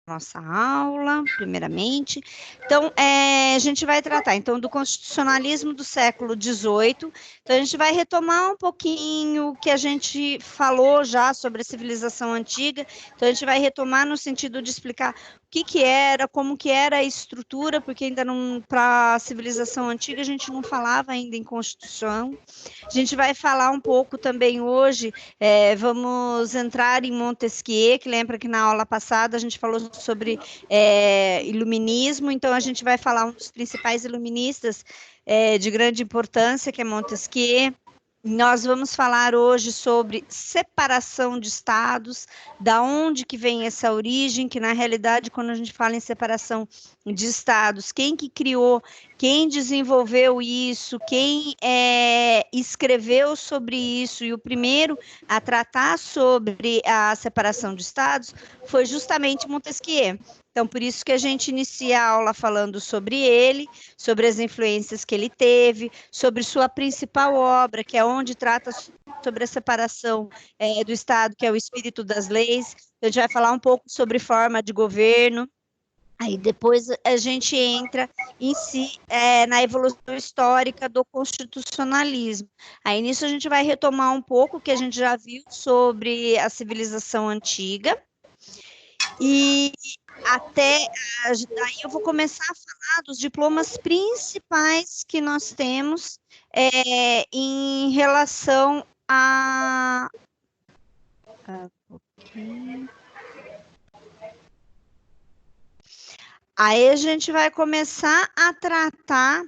nossa aula, primeiramente. Então, a gente vai tratar, então, do constitucionalismo do século XVIII. Então, a gente vai retomar um pouquinho o que a gente falou já sobre a civilização antiga. Então, a gente vai retomar no sentido de explicar o que era, como que era a estrutura, porque ainda não, para a civilização antiga, a gente não falava ainda em Constituição. A gente vai falar um pouco também hoje, vamos entrar em Montesquieu, que lembra que na aula passada a gente falou sobre iluminismo, então a gente vai falar um dos principais iluministas de grande importância, que é Montesquieu. Nós vamos falar hoje sobre separação de estados, da onde que vem essa origem, que na realidade, quando a gente fala em separação de estados, quem que criou, quem desenvolveu isso, quem escreveu sobre isso, e o primeiro a tratar sobre a separação de estados foi justamente Montesquieu. Então, por isso que a gente inicia a aula falando sobre ele, sobre as influências que ele teve, sobre sua principal obra, que é onde trata sobre a separação do Estado, que é o espírito das leis. A gente vai falar um pouco sobre forma de governo. Aí depois a gente entra em si na evolução histórica do constitucionalismo. Aí nisso a gente vai retomar um pouco o que a gente já viu sobre a civilização antiga. E até daí eu vou começar a falar dos diplomas principais que nós temos em relação a. Aí a gente vai começar a tratar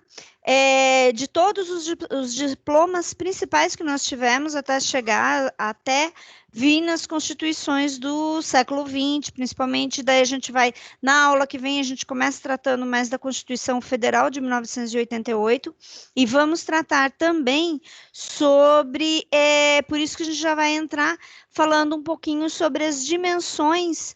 de todos os diplomas principais que nós tivemos até chegar, até vir nas constituições do século XX, principalmente. Daí a gente vai, na aula que vem, a gente começa tratando mais da Constituição Federal de 1988 e vamos tratar também sobre, por isso que a gente já vai entrar falando um pouquinho sobre as dimensões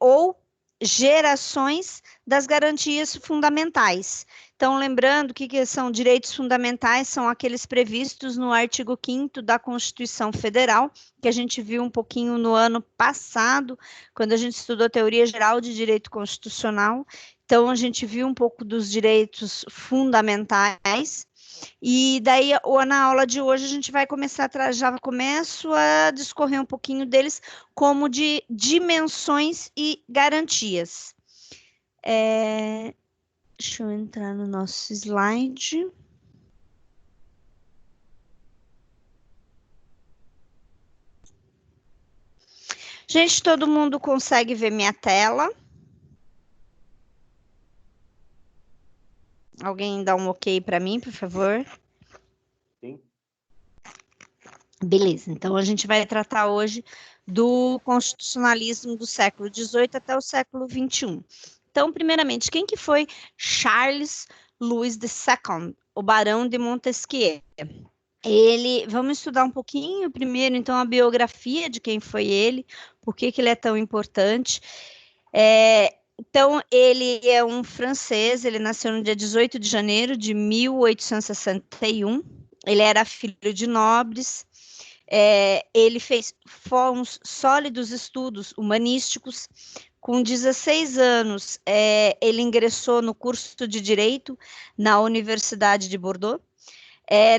ou gerações das garantias fundamentais. Então, lembrando que são direitos fundamentais, são aqueles previstos no artigo 5º da Constituição Federal, que a gente viu um pouquinho no ano passado, quando a gente estudou a Teoria Geral de Direito Constitucional. Então, a gente viu um pouco dos direitos fundamentais. E daí, na aula de hoje, a gente vai começar já começo a discorrer um pouquinho deles como de dimensões e garantias. Deixa eu entrar no nosso slide. Gente, todo mundo consegue ver minha tela? Alguém dá um ok para mim, por favor? Sim. Beleza, então a gente vai tratar hoje do constitucionalismo do século XVIII até o século XXI. Então, primeiramente, quem que foi Charles Louis II, o Barão de Montesquieu? Vamos estudar um pouquinho primeiro, então, a biografia de quem foi ele, por que ele é tão importante. Então, ele é um francês, ele nasceu no dia 18 de janeiro de 1861, ele era filho de nobres, ele fez uns sólidos estudos humanísticos. Com 16 anos, ele ingressou no curso de Direito na Universidade de Bordeaux.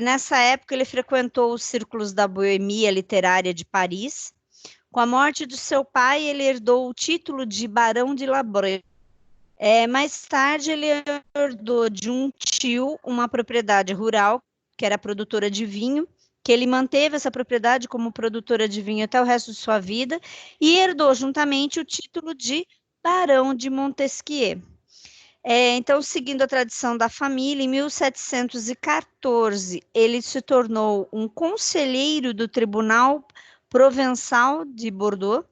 Nessa época, ele frequentou os círculos da boemia literária de Paris. Com a morte do seu pai, ele herdou o título de Barão de Labré. Mais tarde, ele herdou de um tio uma propriedade rural, que era produtora de vinho, que ele manteve essa propriedade como produtora de vinho até o resto de sua vida, e herdou juntamente o título de Barão de Montesquieu. Então, seguindo a tradição da família, em 1714, ele se tornou um conselheiro do Tribunal Provençal de Bordeaux.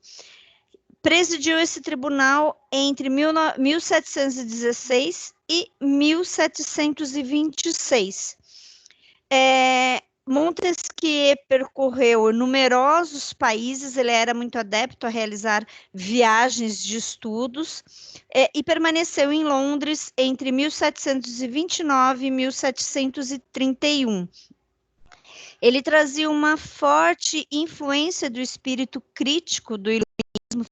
Presidiu esse tribunal entre 1716 e 1726. Montesquieu percorreu numerosos países, ele era muito adepto a realizar viagens de estudos e permaneceu em Londres entre 1729 e 1731. Ele trazia uma forte influência do espírito crítico do iluminismo.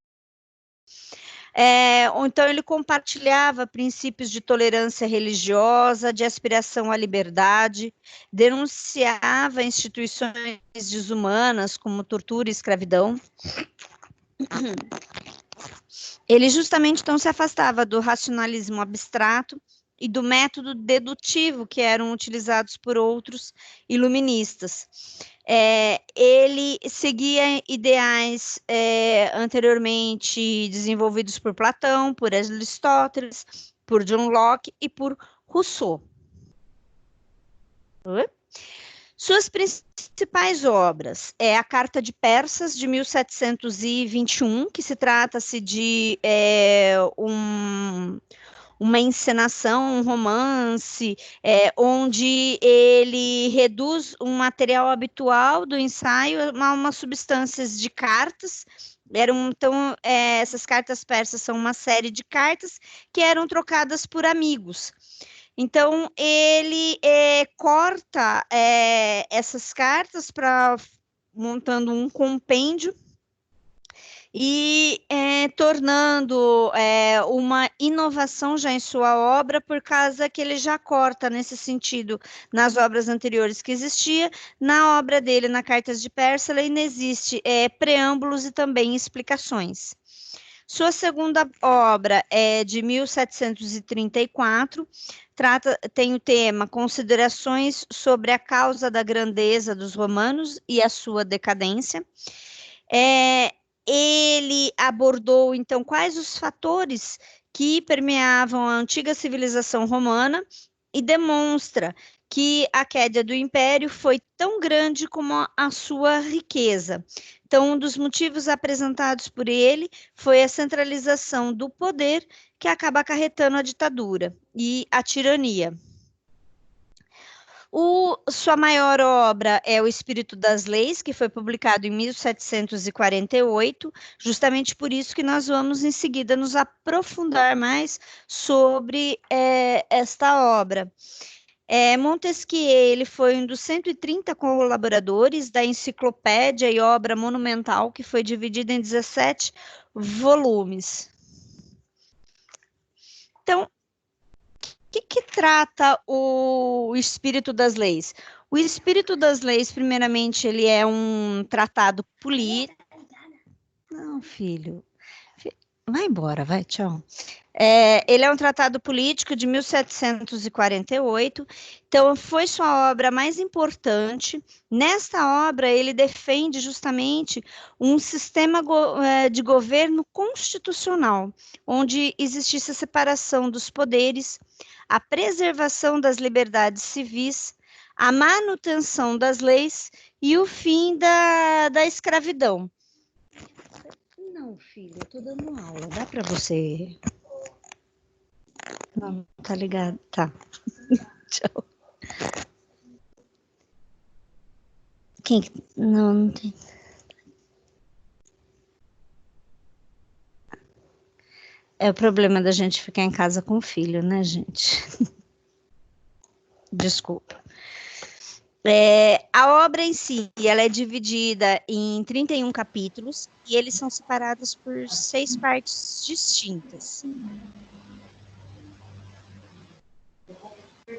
Ou então ele compartilhava princípios de tolerância religiosa, de aspiração à liberdade, denunciava instituições desumanas como tortura e escravidão. Ele justamente então se afastava do racionalismo abstrato e do método dedutivo que eram utilizados por outros iluministas. Ele seguia ideais anteriormente desenvolvidos por Platão, por Aristóteles, por John Locke e por Rousseau. Suas principais obras é a Carta de Persas, de 1721, que se trata-se de uma encenação, um romance, onde ele reduz um material habitual do ensaio a umas substâncias de cartas. Então, essas cartas persas são uma série de cartas que eram trocadas por amigos. Então, ele corta essas cartas montando um compêndio e tornando uma inovação já em sua obra, por causa que ele já corta nesse sentido nas obras anteriores que existia. Na obra dele, na Cartas de Pérsala, ainda existe preâmbulos e também explicações. Sua segunda obra é de 1734, tem o tema Considerações sobre a causa da grandeza dos romanos e a sua decadência. Ele abordou, então, quais os fatores que permeavam a antiga civilização romana e demonstra que a queda do império foi tão grande como a sua riqueza. Então, um dos motivos apresentados por ele foi a centralização do poder, que acaba acarretando a ditadura e a tirania. Sua maior obra é O Espírito das Leis, que foi publicado em 1748, justamente por isso que nós vamos em seguida nos aprofundar mais sobre esta obra. Montesquieu, ele foi um dos 130 colaboradores da enciclopédia e obra monumental, que foi dividida em 17 volumes. Então, o que trata o Espírito das Leis? O Espírito das Leis, primeiramente, ele é um tratado político. Não, filho. Vai embora, vai, tchau. Ele é um tratado político de 1748, então foi sua obra mais importante. Nesta obra, ele defende justamente um sistema de governo constitucional, onde existisse a separação dos poderes, a preservação das liberdades civis, a manutenção das leis e o fim da escravidão. Não, filho, eu tô dando aula, dá para você... Não, tá ligado, tá. Tchau. Não tem... É o problema da gente ficar em casa com o filho, né, gente? Desculpa. A obra em si, ela é dividida em 31 capítulos e eles são separados por 6 partes distintas.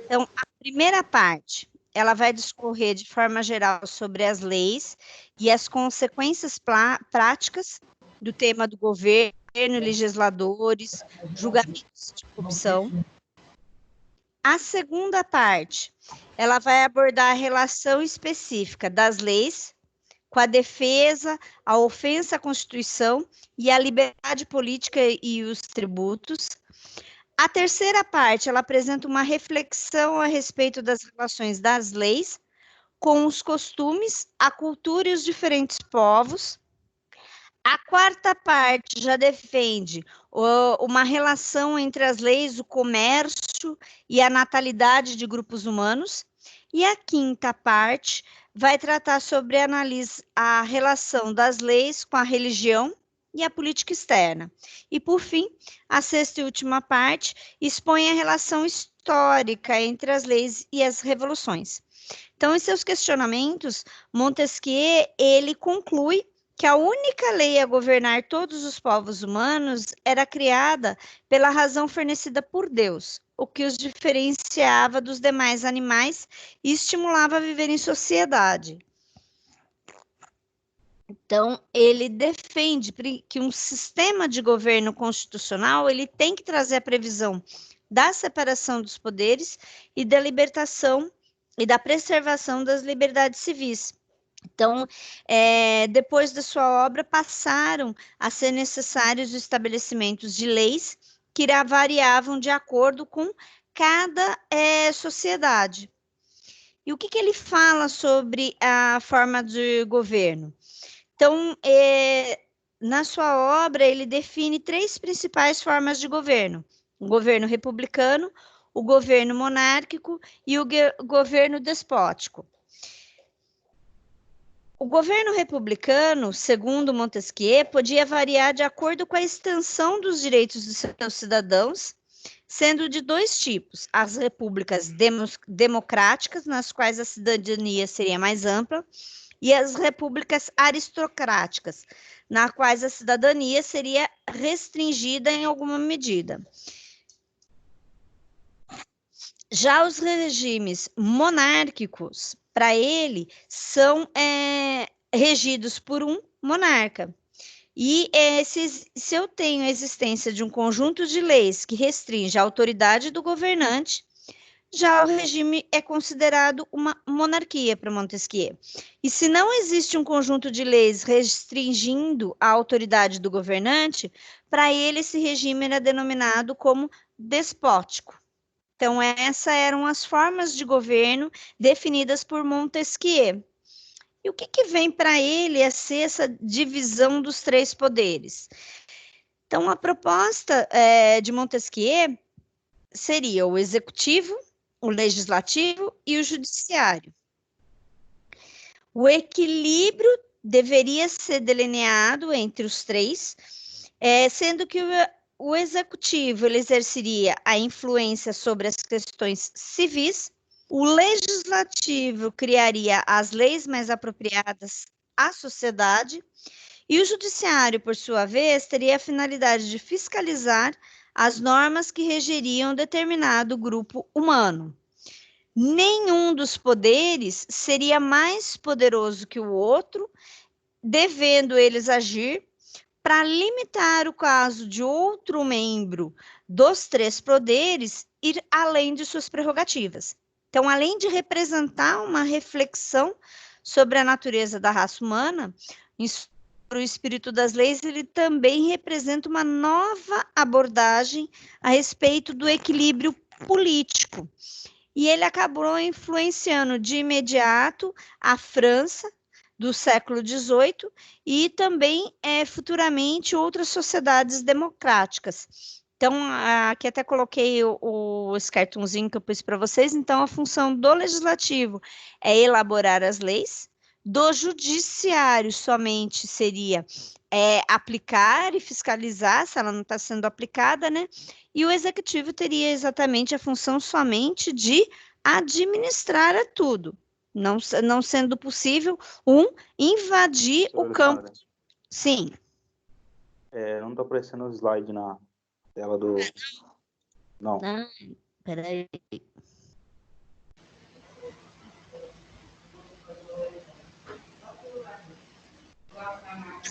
Então, a primeira parte, ela vai discorrer de forma geral sobre as leis e as consequências práticas do tema do governo, legisladores, julgamentos de corrupção. A segunda parte, ela vai abordar a relação específica das leis com a defesa, a ofensa à Constituição e a liberdade política e os tributos. A terceira parte, ela apresenta uma reflexão a respeito das relações das leis com os costumes, a cultura e os diferentes povos. A quarta parte já defende uma relação entre as leis, o comércio e a natalidade de grupos humanos. E a quinta parte vai tratar sobre a relação das leis com a religião e a política externa. E, por fim, a sexta e última parte expõe a relação histórica entre as leis e as revoluções. Então, em seus questionamentos, Montesquieu, ele conclui que a única lei a governar todos os povos humanos era criada pela razão fornecida por Deus, o que os diferenciava dos demais animais e estimulava a viver em sociedade. Então, ele defende que um sistema de governo constitucional ele tem que trazer a previsão da separação dos poderes e da libertação e da preservação das liberdades civis. Então, depois da sua obra, passaram a ser necessários os estabelecimentos de leis que variavam de acordo com cada sociedade. E o que ele fala sobre a forma de governo? Então, na sua obra, ele define 3 principais formas de governo: o governo republicano, o governo monárquico e o governo despótico. O governo republicano, segundo Montesquieu, podia variar de acordo com a extensão dos direitos dos seus cidadãos, sendo de 2 tipos: as repúblicas democráticas, nas quais a cidadania seria mais ampla, e as repúblicas aristocráticas, na quais a cidadania seria restringida em alguma medida. Já os regimes monárquicos, para ele, são regidos por um monarca. E se eu tenho a existência de um conjunto de leis que restringe a autoridade do governante, já o regime é considerado uma monarquia para Montesquieu. E se não existe um conjunto de leis restringindo a autoridade do governante, para ele esse regime era denominado como despótico. Então, essas eram as formas de governo definidas por Montesquieu. E o que vem para ele a ser essa divisão dos 3 poderes? Então, a proposta de Montesquieu seria o executivo, o legislativo e o judiciário. O equilíbrio deveria ser delineado entre os 3, sendo que o executivo ele exerceria a influência sobre as questões civis, o legislativo criaria as leis mais apropriadas à sociedade e o judiciário, por sua vez, teria a finalidade de fiscalizar as normas que regeriam determinado grupo humano. Nenhum dos poderes seria mais poderoso que o outro, devendo eles agir para limitar o caso de outro membro dos 3 poderes ir além de suas prerrogativas. Então, além de representar uma reflexão sobre a natureza da raça humana, o espírito das leis, ele também representa uma nova abordagem a respeito do equilíbrio político. E ele acabou influenciando de imediato a França do século XVIII e também futuramente outras sociedades democráticas. Então, aqui até coloquei esse cartãozinho que eu pus para vocês. Então, a função do legislativo é elaborar as leis, do judiciário somente seria aplicar e fiscalizar se ela não está sendo aplicada, né? E o executivo teria exatamente a função somente de administrar tudo, não sendo possível invadir o campo. Alessandra, Sim. não está aparecendo o slide na tela do... Não. Peraí.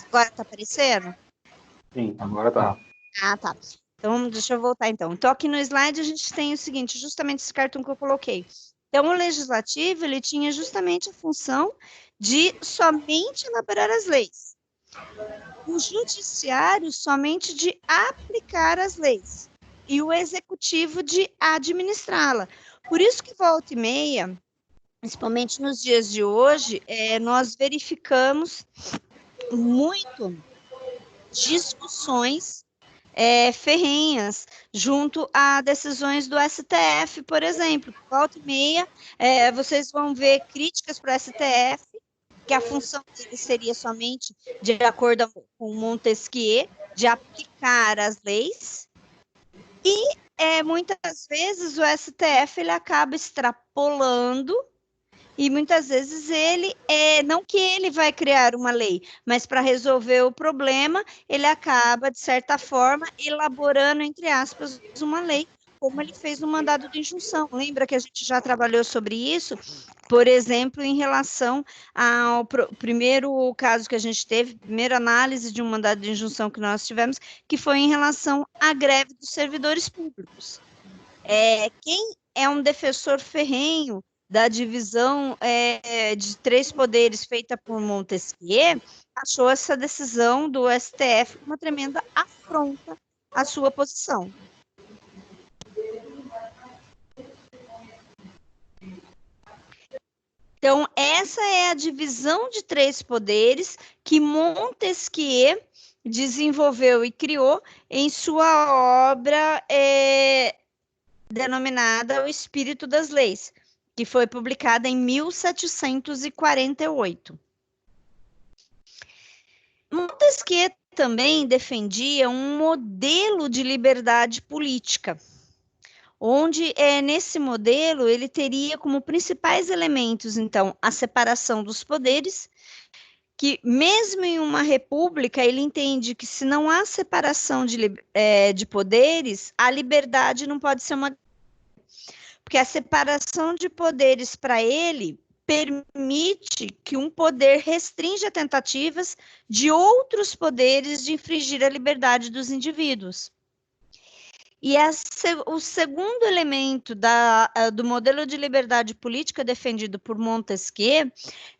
Agora está aparecendo? Sim, agora tá. Ah, tá. Então, deixa eu voltar então. Então, aqui no slide a gente tem o seguinte, justamente esse cartão que eu coloquei. Então, o legislativo, ele tinha justamente a função de somente elaborar as leis. O judiciário somente de aplicar as leis. E o executivo de administrá-la. Por isso que volta e meia, principalmente nos dias de hoje, nós verificamos muito discussões ferrenhas junto a decisões do STF, por exemplo. Volta e meia, vocês vão ver críticas para o STF, que a função dele seria somente, de acordo com Montesquieu, de aplicar as leis, e muitas vezes o STF ele acaba extrapolando e muitas vezes ele, não que ele vai criar uma lei, mas para resolver o problema, ele acaba, de certa forma, elaborando, entre aspas, uma lei, como ele fez no mandado de injunção. Lembra que a gente já trabalhou sobre isso? Por exemplo, em relação ao primeiro caso que a gente teve, primeira análise de um mandado de injunção que nós tivemos, que foi em relação à greve dos servidores públicos. Quem é um defensor ferrenho da divisão de três poderes feita por Montesquieu, achou essa decisão do STF uma tremenda afronta à sua posição. Então, essa é a divisão de três poderes que Montesquieu desenvolveu e criou em sua obra denominada O Espírito das Leis, que foi publicada em 1748. Montesquieu também defendia um modelo de liberdade política, onde nesse modelo ele teria como principais elementos, então, a separação dos poderes, que mesmo em uma república, ele entende que se não há separação de poderes, a liberdade não pode ser uma... Porque a separação de poderes para ele permite que um poder restrinja tentativas de outros poderes de infringir a liberdade dos indivíduos. E o segundo elemento do modelo de liberdade política defendido por Montesquieu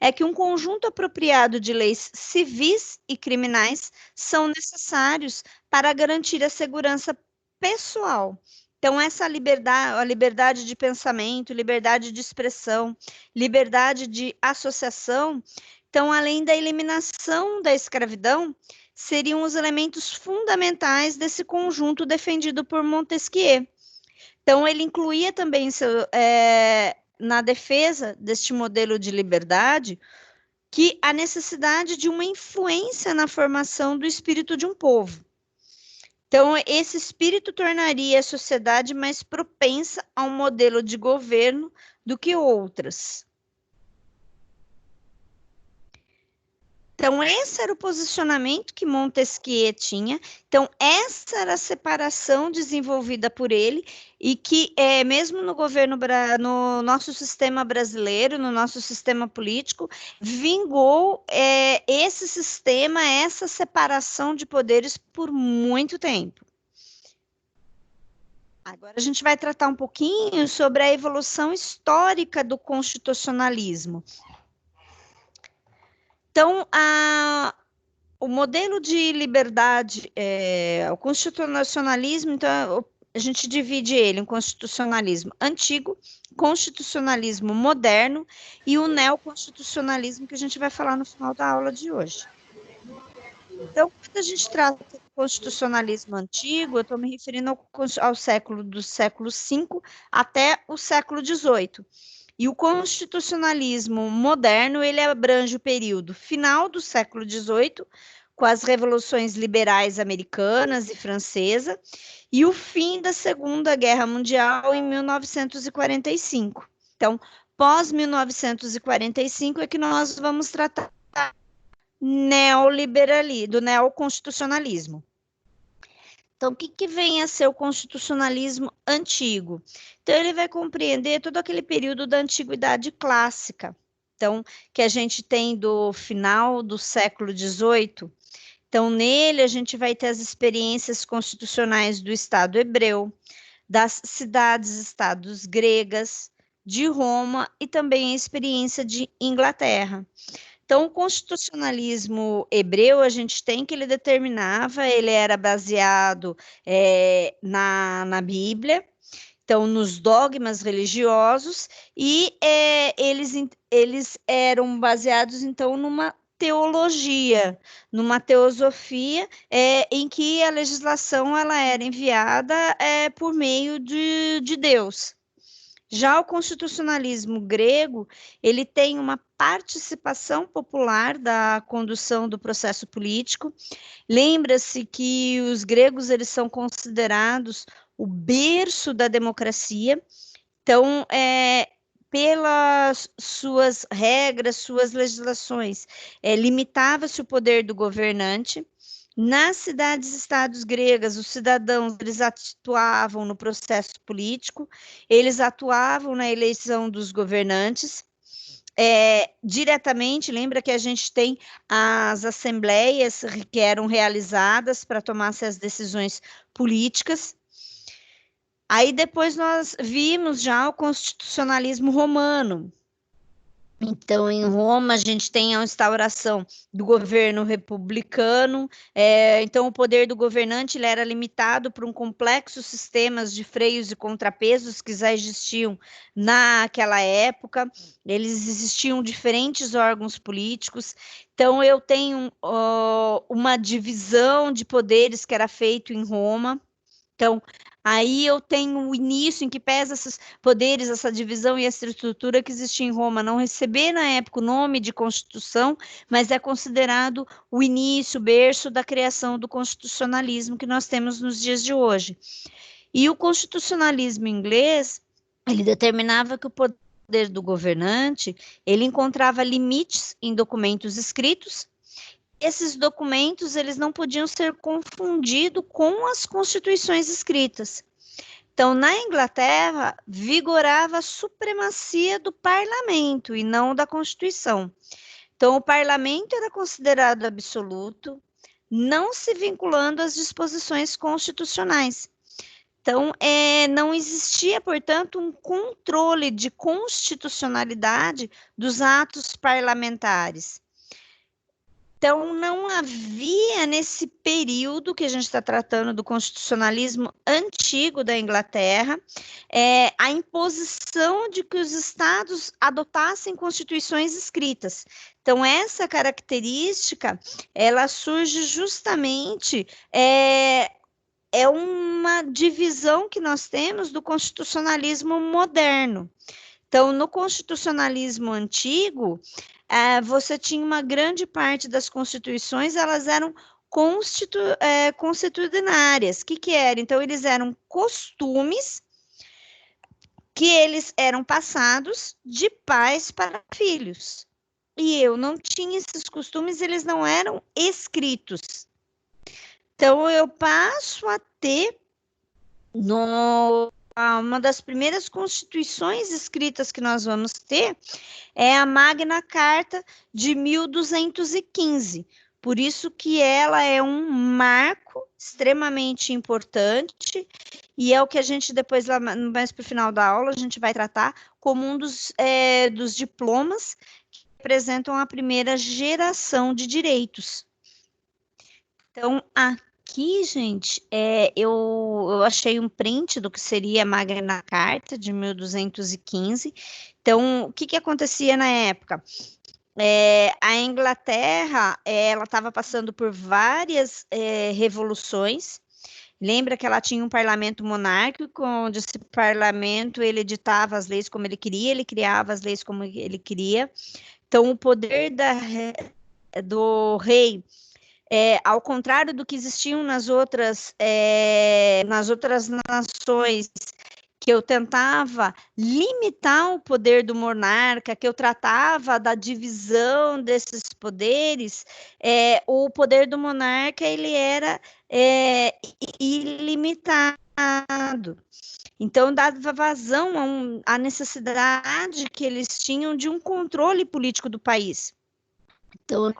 é que um conjunto apropriado de leis civis e criminais são necessários para garantir a segurança pessoal. Então, essa liberdade, a liberdade de pensamento, liberdade de expressão, liberdade de associação, então, além da eliminação da escravidão, seriam os elementos fundamentais desse conjunto defendido por Montesquieu. Então, ele incluía também na defesa deste modelo de liberdade que a necessidade de uma influência na formação do espírito de um povo. Então, esse espírito tornaria a sociedade mais propensa a um modelo de governo do que outras. Então, esse era o posicionamento que Montesquieu tinha. Então, essa era a separação desenvolvida por ele e que, mesmo no governo, no nosso sistema brasileiro, no nosso sistema político, vingou esse sistema, essa separação de poderes por muito tempo. Agora a gente vai tratar um pouquinho sobre a evolução histórica do constitucionalismo. Então, o modelo de liberdade, o constitucionalismo, então, a gente divide ele em constitucionalismo antigo, constitucionalismo moderno e o neoconstitucionalismo, que a gente vai falar no final da aula de hoje. Então, quando a gente trata do constitucionalismo antigo, eu estou me referindo ao do século V até o século XVIII. E o constitucionalismo moderno, ele abrange o período final do século XVIII, com as revoluções liberais americanas e francesa, e o fim da Segunda Guerra Mundial em 1945. Então, pós 1945 é que nós vamos tratar do neoconstitucionalismo. Então, o que vem a ser o constitucionalismo antigo? Então, ele vai compreender todo aquele período da antiguidade clássica. Então, que a gente tem do final do século XVIII. Então, nele, a gente vai ter as experiências constitucionais do Estado hebreu, das cidades-estados gregas, de Roma e também a experiência de Inglaterra. Então, o constitucionalismo hebreu, a gente tem que ele determinava, ele era baseado na Bíblia, então, nos dogmas religiosos, e eles eram baseados, então, numa teologia, numa teosofia, em que a legislação ela era enviada por meio de Deus. Já o constitucionalismo grego, ele tem uma participação popular da condução do processo político. Lembra-se que os gregos eles são considerados o berço da democracia. Então, pelas suas regras, suas legislações, limitava-se o poder do governante. Nas cidades-estados gregas, os cidadãos eles atuavam no processo político, eles atuavam na eleição dos governantes, diretamente. Lembra que a gente tem as assembleias que eram realizadas para tomar essas decisões políticas. Aí depois nós vimos já o constitucionalismo romano. Então, em Roma, a gente tem a instauração do governo republicano. Então, o poder do governante ele era limitado por um complexo sistema de freios e contrapesos que já existiam naquela época. Eles existiam diferentes órgãos políticos. Então, eu tenho uma divisão de poderes que era feito em Roma. Então, aí eu tenho o início em que pesa esses poderes, essa divisão e essa estrutura que existia em Roma, não receber na época o nome de Constituição, mas é considerado o início, o berço da criação do constitucionalismo que nós temos nos dias de hoje. E o constitucionalismo inglês, ele determinava que o poder do governante, ele encontrava limites em documentos escritos. Esses documentos eles não podiam ser confundidos com as constituições escritas. Então, na Inglaterra, vigorava a supremacia do parlamento e não da Constituição. Então, o parlamento era considerado absoluto, não se vinculando às disposições constitucionais. Então, não existia, portanto, um controle de constitucionalidade dos atos parlamentares. Então, não havia nesse período que a gente está tratando do constitucionalismo antigo da Inglaterra, a imposição de que os estados adotassem constituições escritas. Então, essa característica, ela surge justamente, uma divisão que nós temos do constitucionalismo moderno. Então, no constitucionalismo antigo, você tinha uma grande parte das constituições, elas eram constitucionárias. O que era? Então, eles eram costumes que eles eram passados de pais para filhos. E eu não tinha esses costumes, eles não eram escritos. Então, eu passo a ter uma das primeiras constituições escritas que nós vamos ter é a Magna Carta de 1215. Por isso que ela é um marco extremamente importante e é o que a gente depois, lá mais para o final da aula, a gente vai tratar como um dos diplomas que representam a primeira geração de direitos. Então, aqui, gente, eu achei um print do que seria a Magna Carta de 1215. Então, o que acontecia na época? A Inglaterra, ela estava passando por várias revoluções. Lembra que ela tinha um parlamento monárquico, onde esse parlamento ele editava as leis como ele queria, ele criava as leis como ele queria. Então, o poder do rei, ao contrário do que existiam nas outras nações, que eu tentava limitar o poder do monarca, que eu tratava da divisão desses poderes, o poder do monarca ele era ilimitado. Então, dava vazão à necessidade que eles tinham de um controle político do país. Então,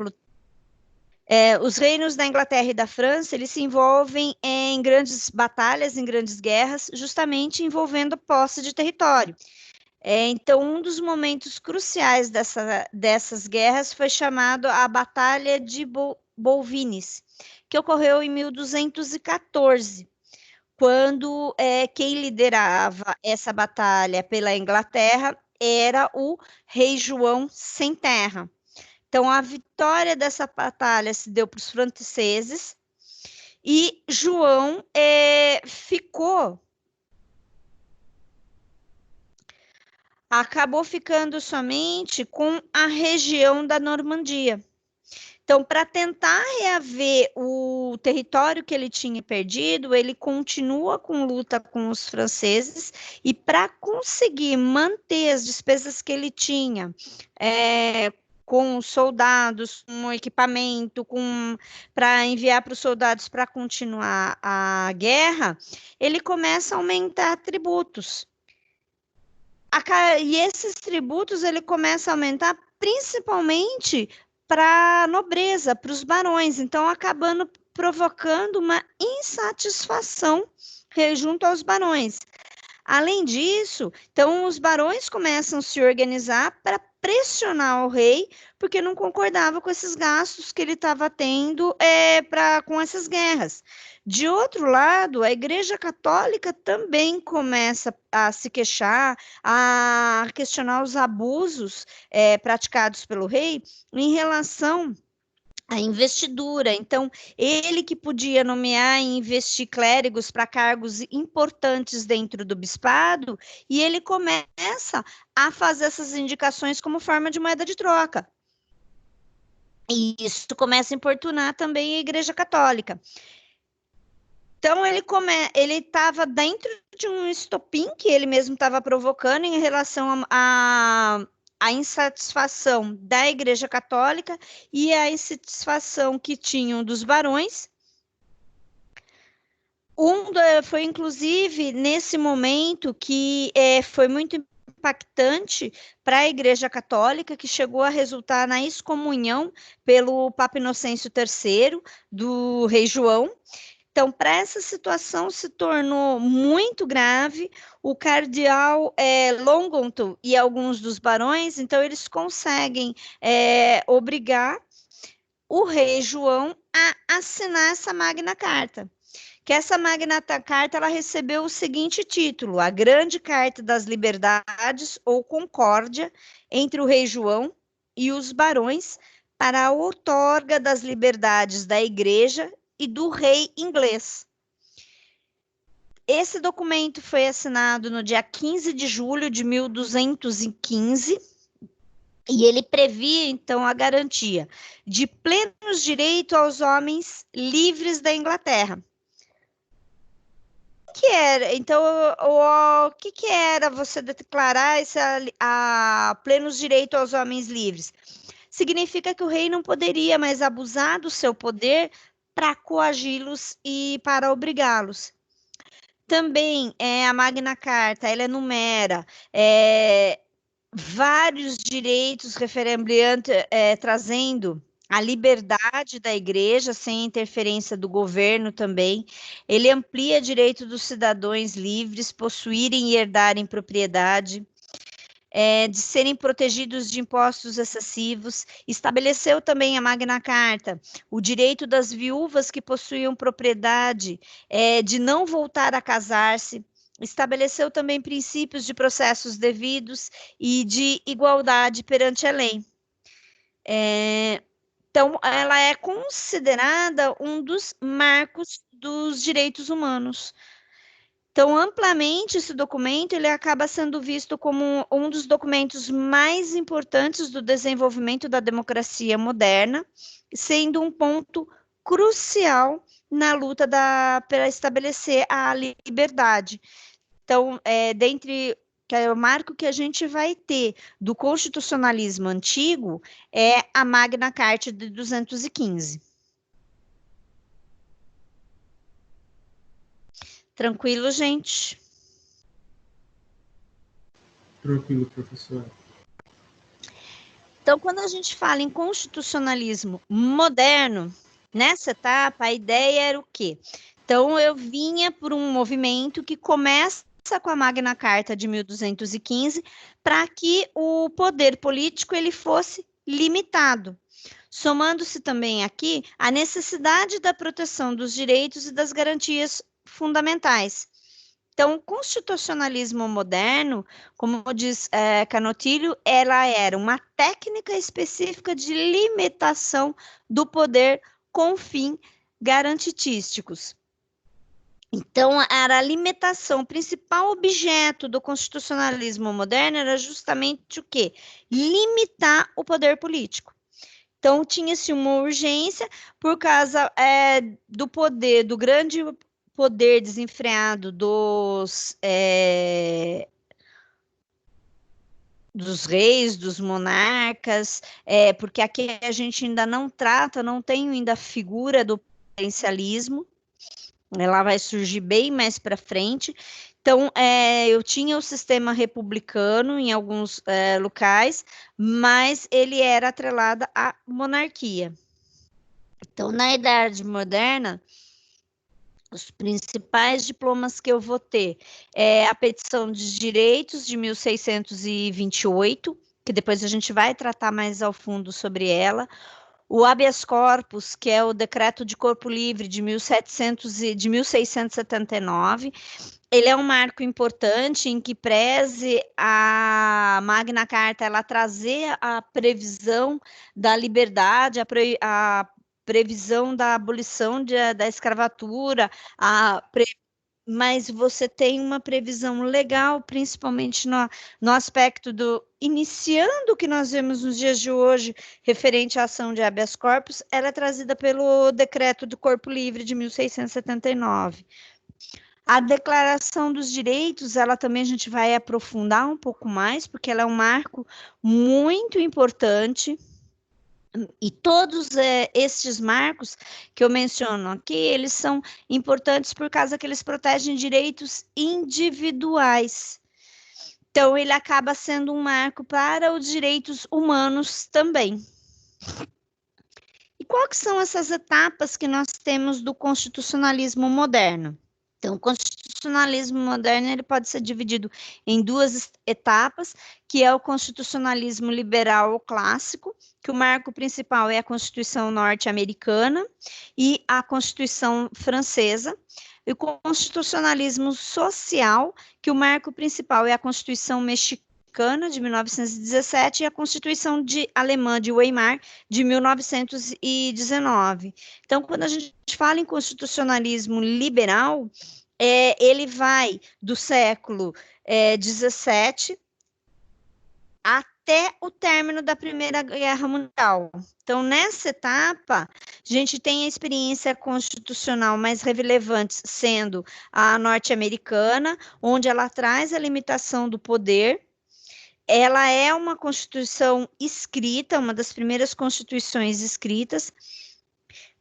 os reinos da Inglaterra e da França, eles se envolvem em grandes batalhas, em grandes guerras, justamente envolvendo a posse de território. Então, um dos momentos cruciais dessas guerras foi chamado a Batalha de Bouvines, que ocorreu em 1214, quando quem liderava essa batalha pela Inglaterra era o rei João Sem Terra. Então, a vitória dessa batalha se deu para os franceses e João acabou ficando somente com a região da Normandia. Então, para tentar reaver o território que ele tinha perdido, ele continua com luta com os franceses, e para conseguir manter as despesas que ele tinha, com soldados, com equipamento, para enviar para os soldados para continuar a guerra, ele começa a aumentar tributos. E esses tributos ele começa a aumentar principalmente para a nobreza, para os barões, então acabando provocando uma insatisfação junto aos barões. Além disso, então os barões começam a se organizar para pressionar o rei, porque não concordava com esses gastos que ele estava tendo com essas guerras. De outro lado, a Igreja Católica também começa a se queixar, a questionar os abusos praticados pelo rei em relação a investidura. Então, ele que podia nomear e investir clérigos para cargos importantes dentro do bispado, e ele começa a fazer essas indicações como forma de moeda de troca. E isso começa a importunar também a Igreja Católica. Então, ele estava dentro de um estopim que ele mesmo estava provocando em relação a insatisfação da Igreja Católica e a insatisfação que tinham dos barões. Foi, inclusive, nesse momento que foi muito impactante para a Igreja Católica, que chegou a resultar na excomunhão pelo Papa Inocêncio III, do rei João. Então, para essa situação se tornou muito grave. O cardeal Longonton e alguns dos barões, então eles conseguem obrigar o rei João a assinar essa Magna Carta. Que essa Magna Carta ela recebeu o seguinte título: a Grande Carta das Liberdades ou Concórdia entre o rei João e os barões para a outorga das liberdades da Igreja e do rei inglês. Esse documento foi assinado no dia 15 de julho de 1215, e ele previa, então, a garantia de plenos direitos aos homens livres da Inglaterra. O que era? Então, o que era você declarar plenos direitos aos homens livres? Significa que o rei não poderia mais abusar do seu poder para coagi-los e para obrigá-los. Também a Magna Carta, ela enumera vários direitos trazendo a liberdade da igreja sem interferência do governo também. Ele amplia direito dos cidadãos livres possuírem e herdarem propriedade, de serem protegidos de impostos excessivos. Estabeleceu também a Magna Carta o direito das viúvas que possuíam propriedade de não voltar a casar-se. Estabeleceu também princípios de processos devidos e de igualdade perante a lei. Então, ela é considerada um dos marcos dos direitos humanos. Então, amplamente, esse documento ele acaba sendo visto como um dos documentos mais importantes do desenvolvimento da democracia moderna, sendo um ponto crucial na luta para estabelecer a liberdade. Então, que é o marco que a gente vai ter do constitucionalismo antigo, é a Magna Carta de 215. Tranquilo, gente? Tranquilo, professor. Então, quando a gente fala em constitucionalismo moderno, nessa etapa, a ideia era o quê? Então, eu vinha por um movimento que começa com a Magna Carta de 1215, para que o poder político ele fosse limitado. Somando-se também aqui a necessidade da proteção dos direitos e das garantias fundamentais. Então, o constitucionalismo moderno, como diz Canotilho, ela era uma técnica específica de limitação do poder com fins garantísticos. Então, era a limitação, o principal objeto do constitucionalismo moderno era justamente o quê? Limitar o poder político. Então, tinha-se uma urgência por causa do poder, do grande poder desenfreado dos reis, dos monarcas, porque aqui a gente ainda não trata, não tem ainda a figura do presidencialismo, ela vai surgir bem mais para frente. Então, eu tinha o sistema republicano em alguns locais, mas ele era atrelado à monarquia. Então, na Idade Moderna, os principais diplomas que eu vou ter é a Petição de Direitos de 1628, que depois a gente vai tratar mais ao fundo sobre ela, o habeas corpus, que é o Decreto de Corpo Livre de 1679, ele é um marco importante em que preze a Magna Carta, ela trazer a previsão da liberdade, a previsão da abolição da escravatura, mas você tem uma previsão legal, principalmente no aspecto do iniciando o que nós vemos nos dias de hoje, referente à ação de habeas corpus, ela é trazida pelo Decreto do Corpo Livre de 1679. A Declaração dos Direitos, ela também a gente vai aprofundar um pouco mais, porque ela é um marco muito importante. E todos estes marcos que eu menciono aqui, eles são importantes por causa que eles protegem direitos individuais. Então, ele acaba sendo um marco para os direitos humanos também. E quais são essas etapas que nós temos do constitucionalismo moderno? Então, o constitucionalismo moderno ele pode ser dividido em duas etapas, que é o constitucionalismo liberal clássico, que o marco principal é a Constituição norte-americana e a Constituição francesa, e o constitucionalismo social, que o marco principal é a Constituição mexicana de 1917 e a Constituição alemã de Weimar de 1919. Então, quando a gente fala em constitucionalismo liberal, ele vai do século XVII até o término da Primeira Guerra Mundial. Então, nessa etapa, a gente tem a experiência constitucional mais relevante sendo a norte-americana, onde ela traz a limitação do poder. Ela é uma constituição escrita, uma das primeiras constituições escritas.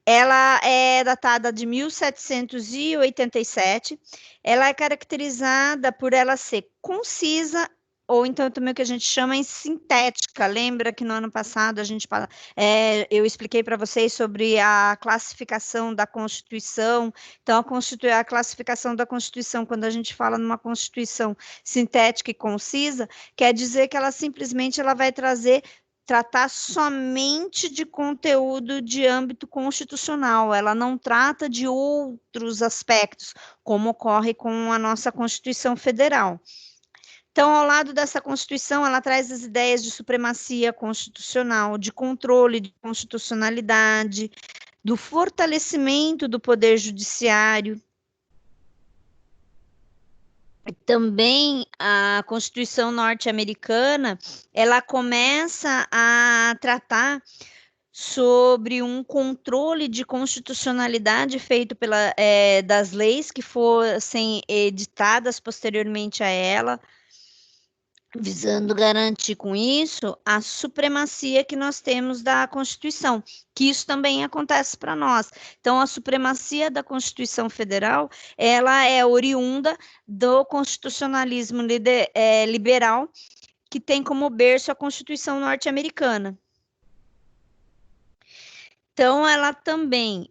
Ela é datada de 1787. Ela é caracterizada por ela ser concisa, ou então também o que a gente chama em sintética. Lembra que no ano passado eu expliquei para vocês sobre a classificação da Constituição. Então, a classificação da Constituição, quando a gente fala numa Constituição sintética e concisa, quer dizer que ela simplesmente vai tratar somente de conteúdo de âmbito constitucional, ela não trata de outros aspectos, como ocorre com a nossa Constituição Federal. Então, ao lado dessa Constituição, ela traz as ideias de supremacia constitucional, de controle de constitucionalidade, do fortalecimento do poder judiciário. Também a Constituição norte-americana, ela começa a tratar sobre um controle de constitucionalidade feito das leis que fossem editadas posteriormente a ela, visando garantir com isso a supremacia que nós temos da Constituição, que isso também acontece para nós. Então, a supremacia da Constituição Federal, ela é oriunda do constitucionalismo liberal, que tem como berço a Constituição norte-americana. Então, ela também,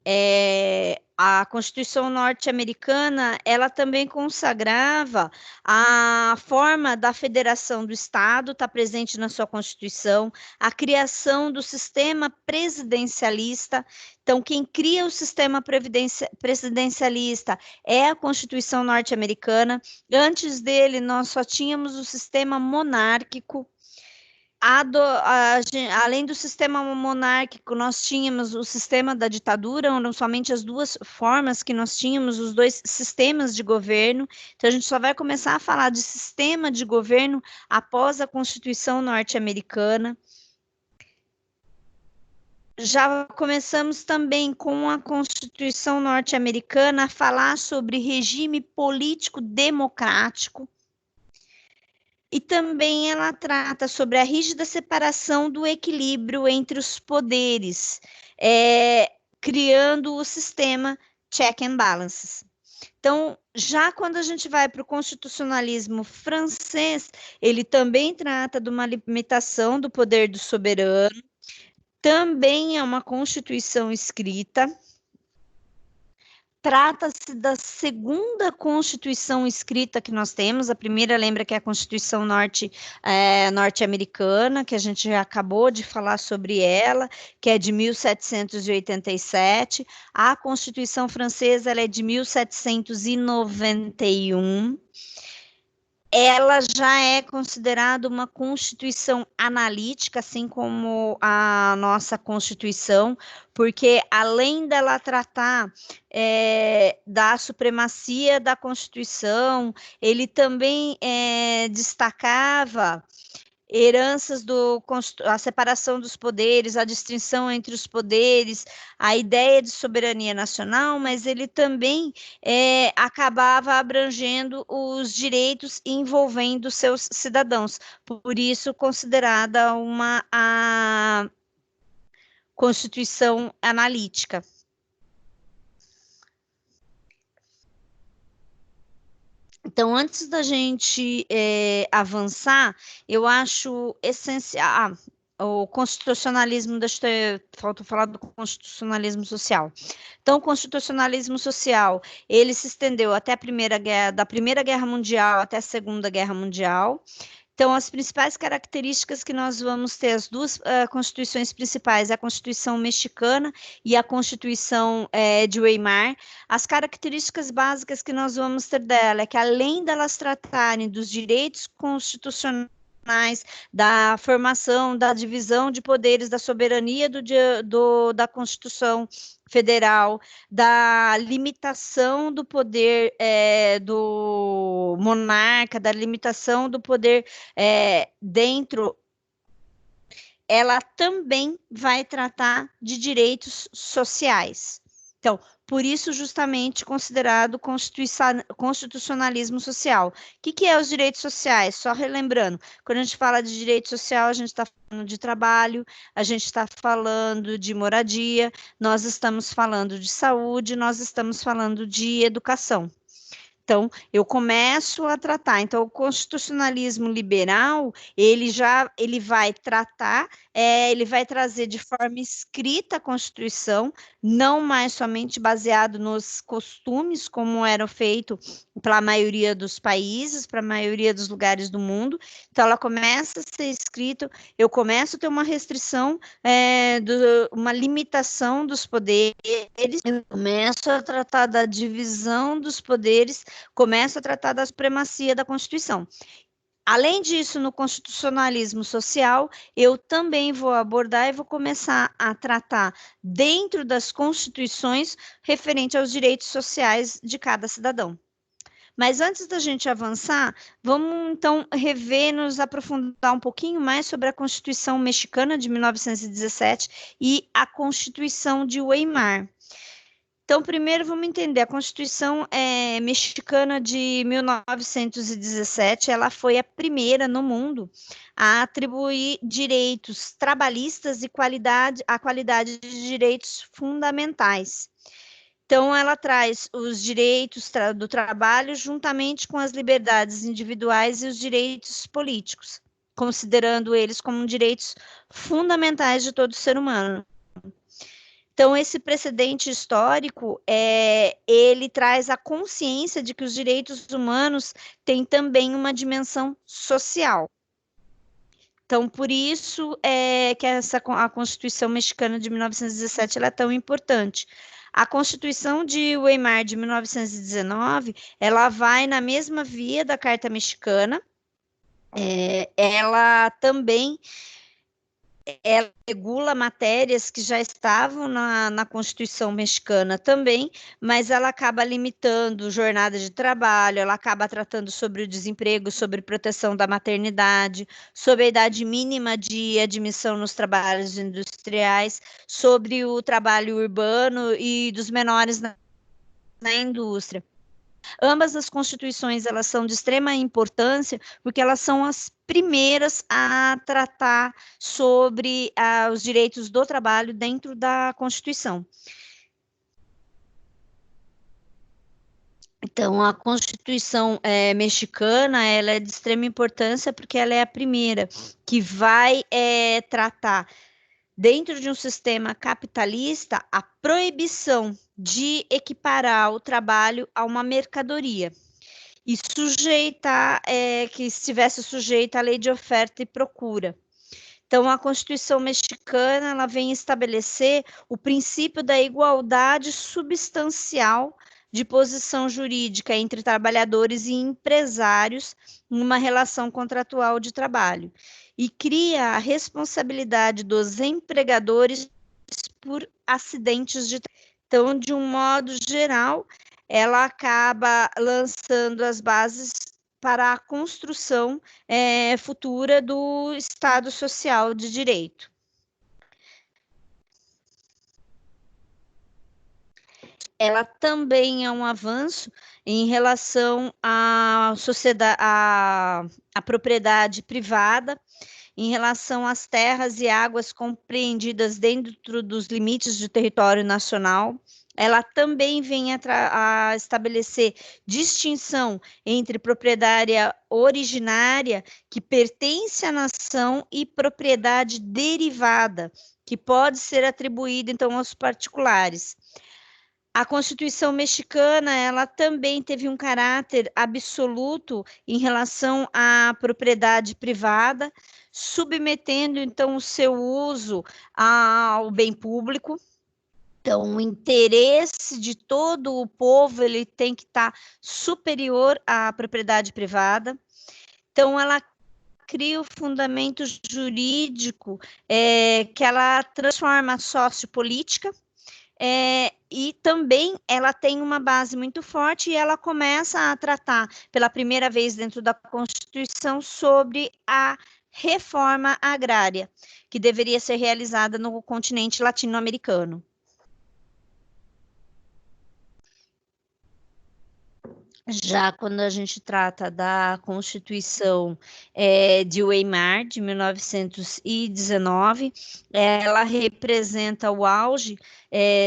a Constituição norte-americana, ela também consagrava a forma da federação do Estado, está presente na sua Constituição, a criação do sistema presidencialista. Então, quem cria o sistema presidencialista é a Constituição norte-americana. Antes dele, nós só tínhamos o sistema monárquico. Além do sistema monárquico, nós tínhamos o sistema da ditadura, eram somente as duas formas que nós tínhamos, os dois sistemas de governo. Então, a gente só vai começar a falar de sistema de governo após a Constituição norte-americana. já começamos também com a Constituição norte-americana a falar sobre regime político democrático. E também ela trata sobre a rígida separação do equilíbrio entre os poderes, criando o sistema check and balances. Então, já quando a gente vai para o constitucionalismo francês, ele também trata de uma limitação do poder do soberano, também é uma constituição escrita. Trata-se da segunda Constituição escrita que nós temos. A primeira, lembra que é a Constituição norte-americana, que a gente já acabou de falar sobre ela, que é de 1787. A Constituição francesa, ela é de 1791. Ela já é considerada uma constituição analítica, assim como a nossa Constituição, porque além dela tratar da supremacia da Constituição, ele também destacava heranças a separação dos poderes, a distinção entre os poderes, a ideia de soberania nacional, mas ele também acabava abrangendo os direitos envolvendo seus cidadãos, por isso considerada a Constituição analítica. Então, antes da gente avançar, eu acho essencial. O constitucionalismo, faltou falar do constitucionalismo social. Então, o constitucionalismo social, ele se estendeu até da Primeira Guerra Mundial até a Segunda Guerra Mundial. Então, as principais características que nós vamos ter, as duas constituições principais, a Constituição Mexicana e a Constituição de Weimar. As características básicas que nós vamos ter dela é que, além delas tratarem dos direitos constitucionais, da formação, da divisão de poderes, da soberania da Constituição Federal, da limitação do poder do monarca, da limitação do poder dentro, ela também vai tratar de direitos sociais. Então, por isso, justamente, considerado constitucionalismo social. O que é os direitos sociais? Só relembrando, quando a gente fala de direito social, a gente está falando de trabalho, a gente está falando de moradia, nós estamos falando de saúde, nós estamos falando de educação. Então, eu começo a tratar. Então, o constitucionalismo liberal, ele vai tratar, ele vai trazer de forma escrita a Constituição, não mais somente baseado nos costumes, como era feito para a maioria dos países, para a maioria dos lugares do mundo. Então, ela começa a ser escrita, eu começo a ter uma restrição, uma limitação dos poderes, eu começo a tratar da divisão dos poderes, começa a tratar da supremacia da Constituição. Além disso, no constitucionalismo social, eu também vou abordar e vou começar a tratar dentro das constituições referente aos direitos sociais de cada cidadão. Mas antes da gente avançar, vamos então nos aprofundar um pouquinho mais sobre a Constituição Mexicana de 1917 e a Constituição de Weimar. Então, primeiro vamos entender, a Constituição Mexicana de 1917, ela foi a primeira no mundo a atribuir direitos trabalhistas e a qualidade de direitos fundamentais. Então, ela traz os direitos do trabalho juntamente com as liberdades individuais e os direitos políticos, considerando eles como direitos fundamentais de todo ser humano. Então, esse precedente histórico, ele traz a consciência de que os direitos humanos têm também uma dimensão social. Então, por isso que a Constituição Mexicana de 1917 ela é tão importante. A Constituição de Weimar de 1919, ela vai na mesma via da Carta Mexicana, ela também ela regula matérias que já estavam na Constituição mexicana também, mas ela acaba limitando jornada de trabalho, ela acaba tratando sobre o desemprego, sobre proteção da maternidade, sobre a idade mínima de admissão nos trabalhos industriais, sobre o trabalho urbano e dos menores na indústria. Ambas as constituições, elas são de extrema importância, porque elas são as primeiras a tratar sobre os direitos do trabalho dentro da Constituição. Então, a Constituição mexicana, ela é de extrema importância, porque ela é a primeira que vai tratar, dentro de um sistema capitalista, a proibição de equiparar o trabalho a uma mercadoria e sujeitar, que estivesse sujeita à lei de oferta e procura. Então, a Constituição mexicana, ela vem estabelecer o princípio da igualdade substancial de posição jurídica entre trabalhadores e empresários numa relação contratual de trabalho e cria a responsabilidade dos empregadores por acidentes de trabalho. Então, de um modo geral, ela acaba lançando as bases para a construção futura do Estado Social de Direito. Ela também é um avanço em relação à sociedade, à propriedade privada, em relação às terras e águas compreendidas dentro dos limites do território nacional. Ela também vem a estabelecer distinção entre propriedade originária, que pertence à nação, e propriedade derivada, que pode ser atribuída, então, aos particulares. A Constituição mexicana, ela também teve um caráter absoluto em relação à propriedade privada, submetendo, então, o seu uso ao bem público. Então, o interesse de todo o povo, ele tem que estar superior à propriedade privada. Então, ela cria o fundamento jurídico que ela transforma a sociopolítica, e também ela tem uma base muito forte e ela começa a tratar pela primeira vez dentro da Constituição sobre a reforma agrária, que deveria ser realizada no continente latino-americano. Já quando a gente trata da Constituição de Weimar, de 1919, ela representa o auge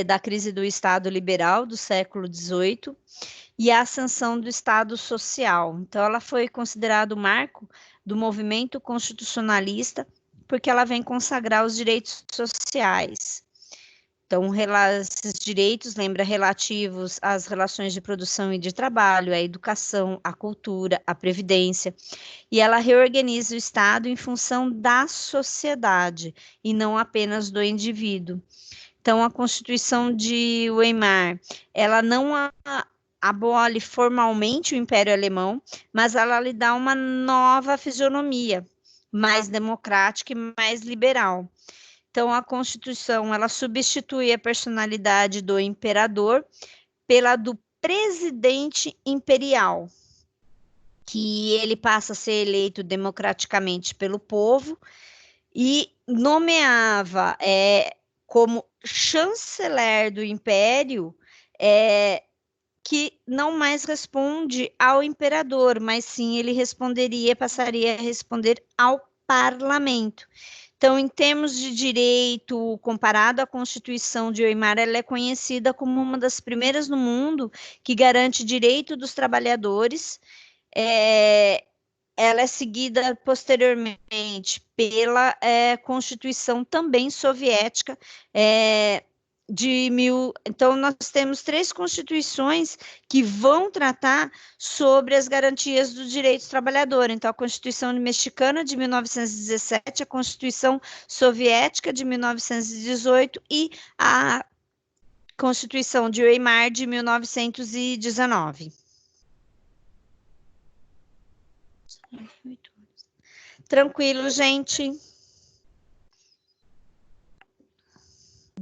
da crise do Estado liberal do século XVIII e a ascensão do Estado social. Então, ela foi considerada o marco do movimento constitucionalista, porque ela vem consagrar os direitos sociais. Então, esses direitos, lembra, relativos às relações de produção e de trabalho, à educação, à cultura, à previdência, e ela reorganiza o Estado em função da sociedade, e não apenas do indivíduo. Então, a Constituição de Weimar, ela não abole formalmente o Império Alemão, mas ela lhe dá uma nova fisionomia, mais democrática e mais liberal. Então, a Constituição, ela substitui a personalidade do imperador pela do presidente imperial, que ele passa a ser eleito democraticamente pelo povo e nomeava como chanceler do império que não mais responde ao imperador, mas sim ele passaria a responder ao parlamento. Então, em termos de direito, comparado à Constituição de Weimar, ela é conhecida como uma das primeiras no mundo que garante direito dos trabalhadores. Ela é seguida posteriormente pela Constituição também soviética, Então, nós temos 3 constituições que vão tratar sobre as garantias dos direitos do trabalhador. Então, a Constituição mexicana de 1917, a Constituição soviética de 1918 e a Constituição de Weimar de 1919. Tranquilo, gente?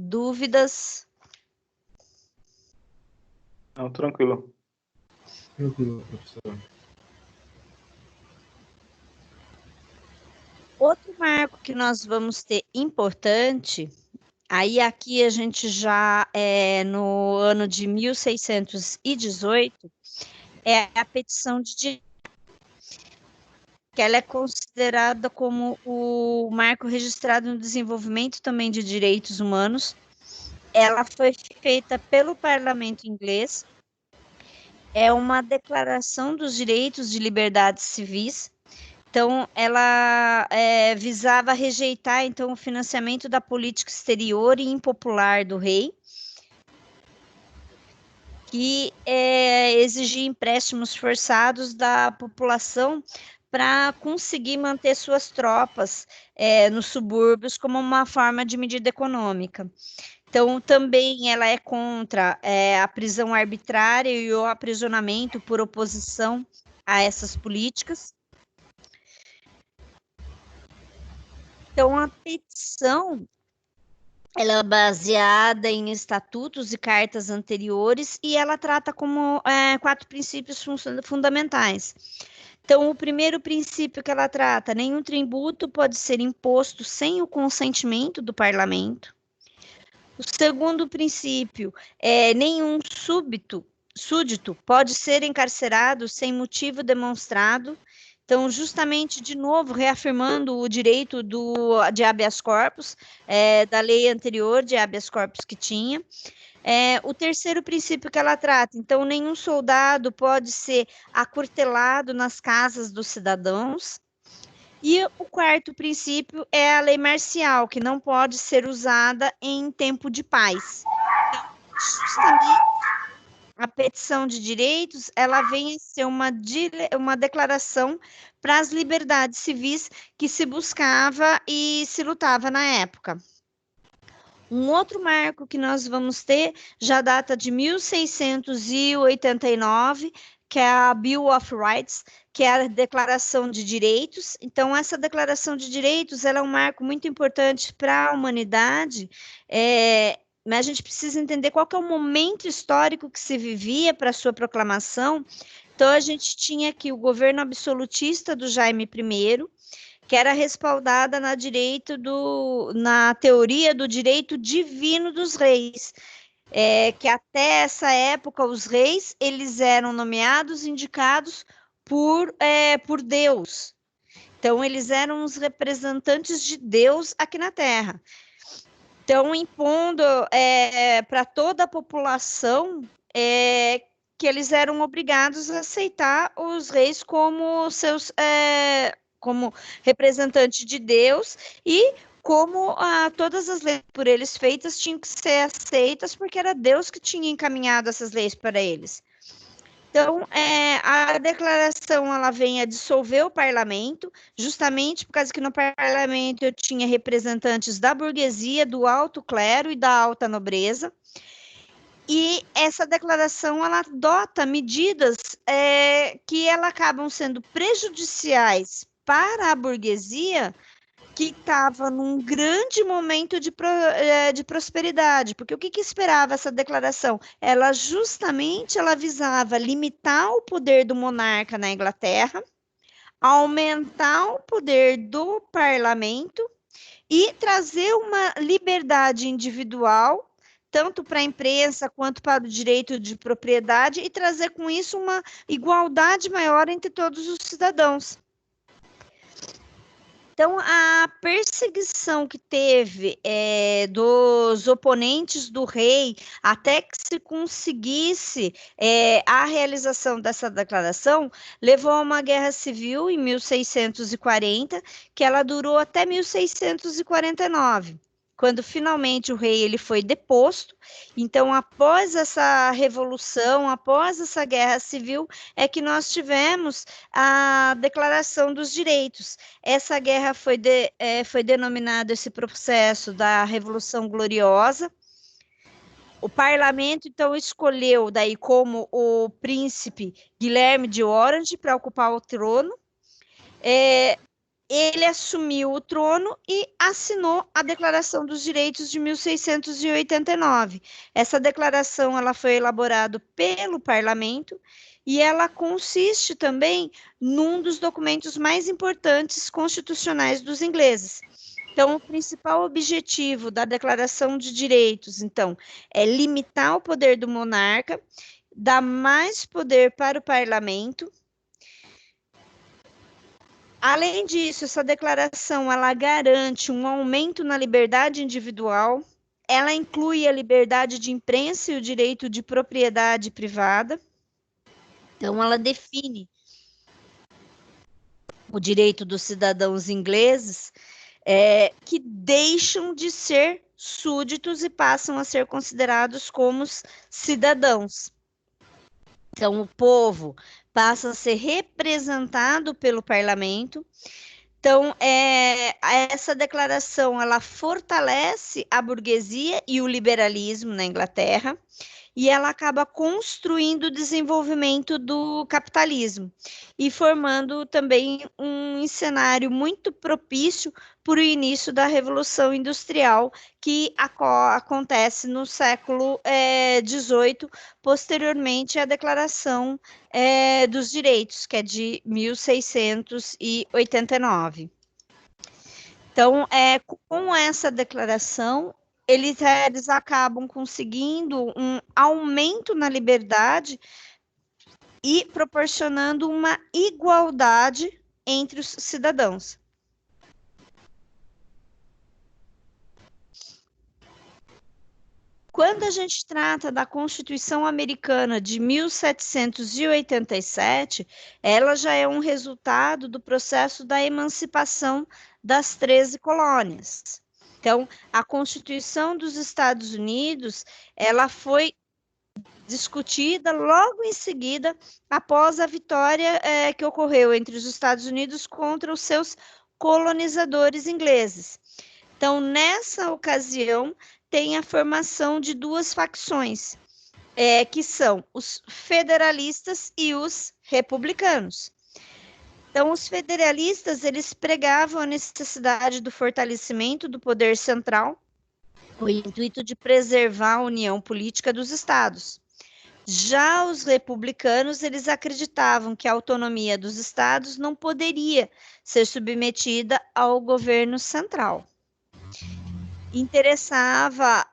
Dúvidas? Não, tranquilo. Tranquilo, professor. Outro marco que nós vamos ter importante, aí aqui a gente já no ano de 1618, é a petição de direito, que ela é considerada como o marco registrado no desenvolvimento também de direitos humanos. Ela foi feita pelo parlamento inglês, é uma declaração dos direitos de liberdades civis. Então, ela visava rejeitar então o financiamento da política exterior e impopular do rei, que exigia empréstimos forçados da população para conseguir manter suas tropas nos subúrbios como uma forma de medida econômica. Então, também ela é contra a prisão arbitrária e o aprisionamento por oposição a essas políticas. Então, a petição, ela é baseada em estatutos e cartas anteriores e ela trata como 4 princípios fundamentais. Então, o primeiro princípio que ela trata, nenhum tributo pode ser imposto sem o consentimento do parlamento. O segundo princípio nenhum súdito pode ser encarcerado sem motivo demonstrado. Então, justamente, de novo, reafirmando o direito de habeas corpus, da lei anterior de habeas corpus que tinha. O terceiro princípio que ela trata, então, nenhum soldado pode ser acurtelado nas casas dos cidadãos. E o quarto princípio é a lei marcial, que não pode ser usada em tempo de paz. Então, justamente, a petição de direitos, ela vem a ser uma declaração para as liberdades civis que se buscava e se lutava na época. Um outro marco que nós vamos ter já data de 1689, que é a Bill of Rights, que é a Declaração de Direitos. Então, essa Declaração de Direitos, ela é um marco muito importante para a humanidade, mas a gente precisa entender qual que é o momento histórico que se vivia para a sua proclamação. Então, a gente tinha aqui o governo absolutista do Jaime I, que era respaldada na teoria do direito divino dos reis, que até essa época os reis eles eram nomeados, indicados por Deus. Então, eles eram os representantes de Deus aqui na Terra. Então, impondo para toda a população que eles eram obrigados a aceitar os reis como seus como representante de Deus e como todas as leis por eles feitas tinham que ser aceitas porque era Deus que tinha encaminhado essas leis para eles. Então, a declaração ela vem a dissolver o parlamento, justamente por causa que no parlamento eu tinha representantes da burguesia, do alto clero e da alta nobreza. E essa declaração ela adota medidas que ela acabam sendo prejudiciais para a burguesia, que estava num grande momento de prosperidade, porque o que esperava essa declaração? Ela visava limitar o poder do monarca na Inglaterra, aumentar o poder do parlamento e trazer uma liberdade individual, tanto para a imprensa quanto para o direito de propriedade, e trazer com isso uma igualdade maior entre todos os cidadãos. Então, a perseguição que teve dos oponentes do rei até que se conseguisse a realização dessa declaração, levou a uma guerra civil em 1640, que ela durou até 1649. Quando finalmente o rei ele foi deposto. Então, após essa revolução, após essa guerra civil, é que nós tivemos a Declaração dos Direitos. Essa guerra foi denominado esse processo da Revolução Gloriosa. O parlamento, então, escolheu daí como o príncipe Guilherme de Orange para ocupar o trono. ele assumiu o trono e assinou a Declaração dos Direitos de 1689. Essa declaração ela foi elaborada pelo parlamento e ela consiste também num dos documentos mais importantes constitucionais dos ingleses. Então, o principal objetivo da Declaração de Direitos, então, é limitar o poder do monarca, dar mais poder para o parlamento. Além disso, essa declaração ela garante um aumento na liberdade individual, ela inclui a liberdade de imprensa e o direito de propriedade privada. Então, ela define o direito dos cidadãos ingleses que deixam de ser súditos e passam a ser considerados como cidadãos. Então, o povo passa a ser representado pelo parlamento. Então, essa declaração, ela fortalece a burguesia e o liberalismo na Inglaterra, e ela acaba construindo o desenvolvimento do capitalismo e formando também um cenário muito propício para o início da Revolução Industrial, que acontece no século XVIII, posteriormente à Declaração dos Direitos, que é de 1689. Então, com essa declaração, eles acabam conseguindo um aumento na liberdade e proporcionando uma igualdade entre os cidadãos. Quando a gente trata da Constituição Americana de 1787, ela já é um resultado do processo da emancipação das 13 colônias. Então, a Constituição dos Estados Unidos, ela foi discutida logo em seguida, após a vitória que ocorreu entre os Estados Unidos contra os seus colonizadores ingleses. Então, nessa ocasião, tem a formação de duas facções, que são os federalistas e os republicanos. Então, os federalistas, eles pregavam a necessidade do fortalecimento do poder central, o intuito de preservar a união política dos estados. Já os republicanos, eles acreditavam que a autonomia dos estados não poderia ser submetida ao governo central. Interessava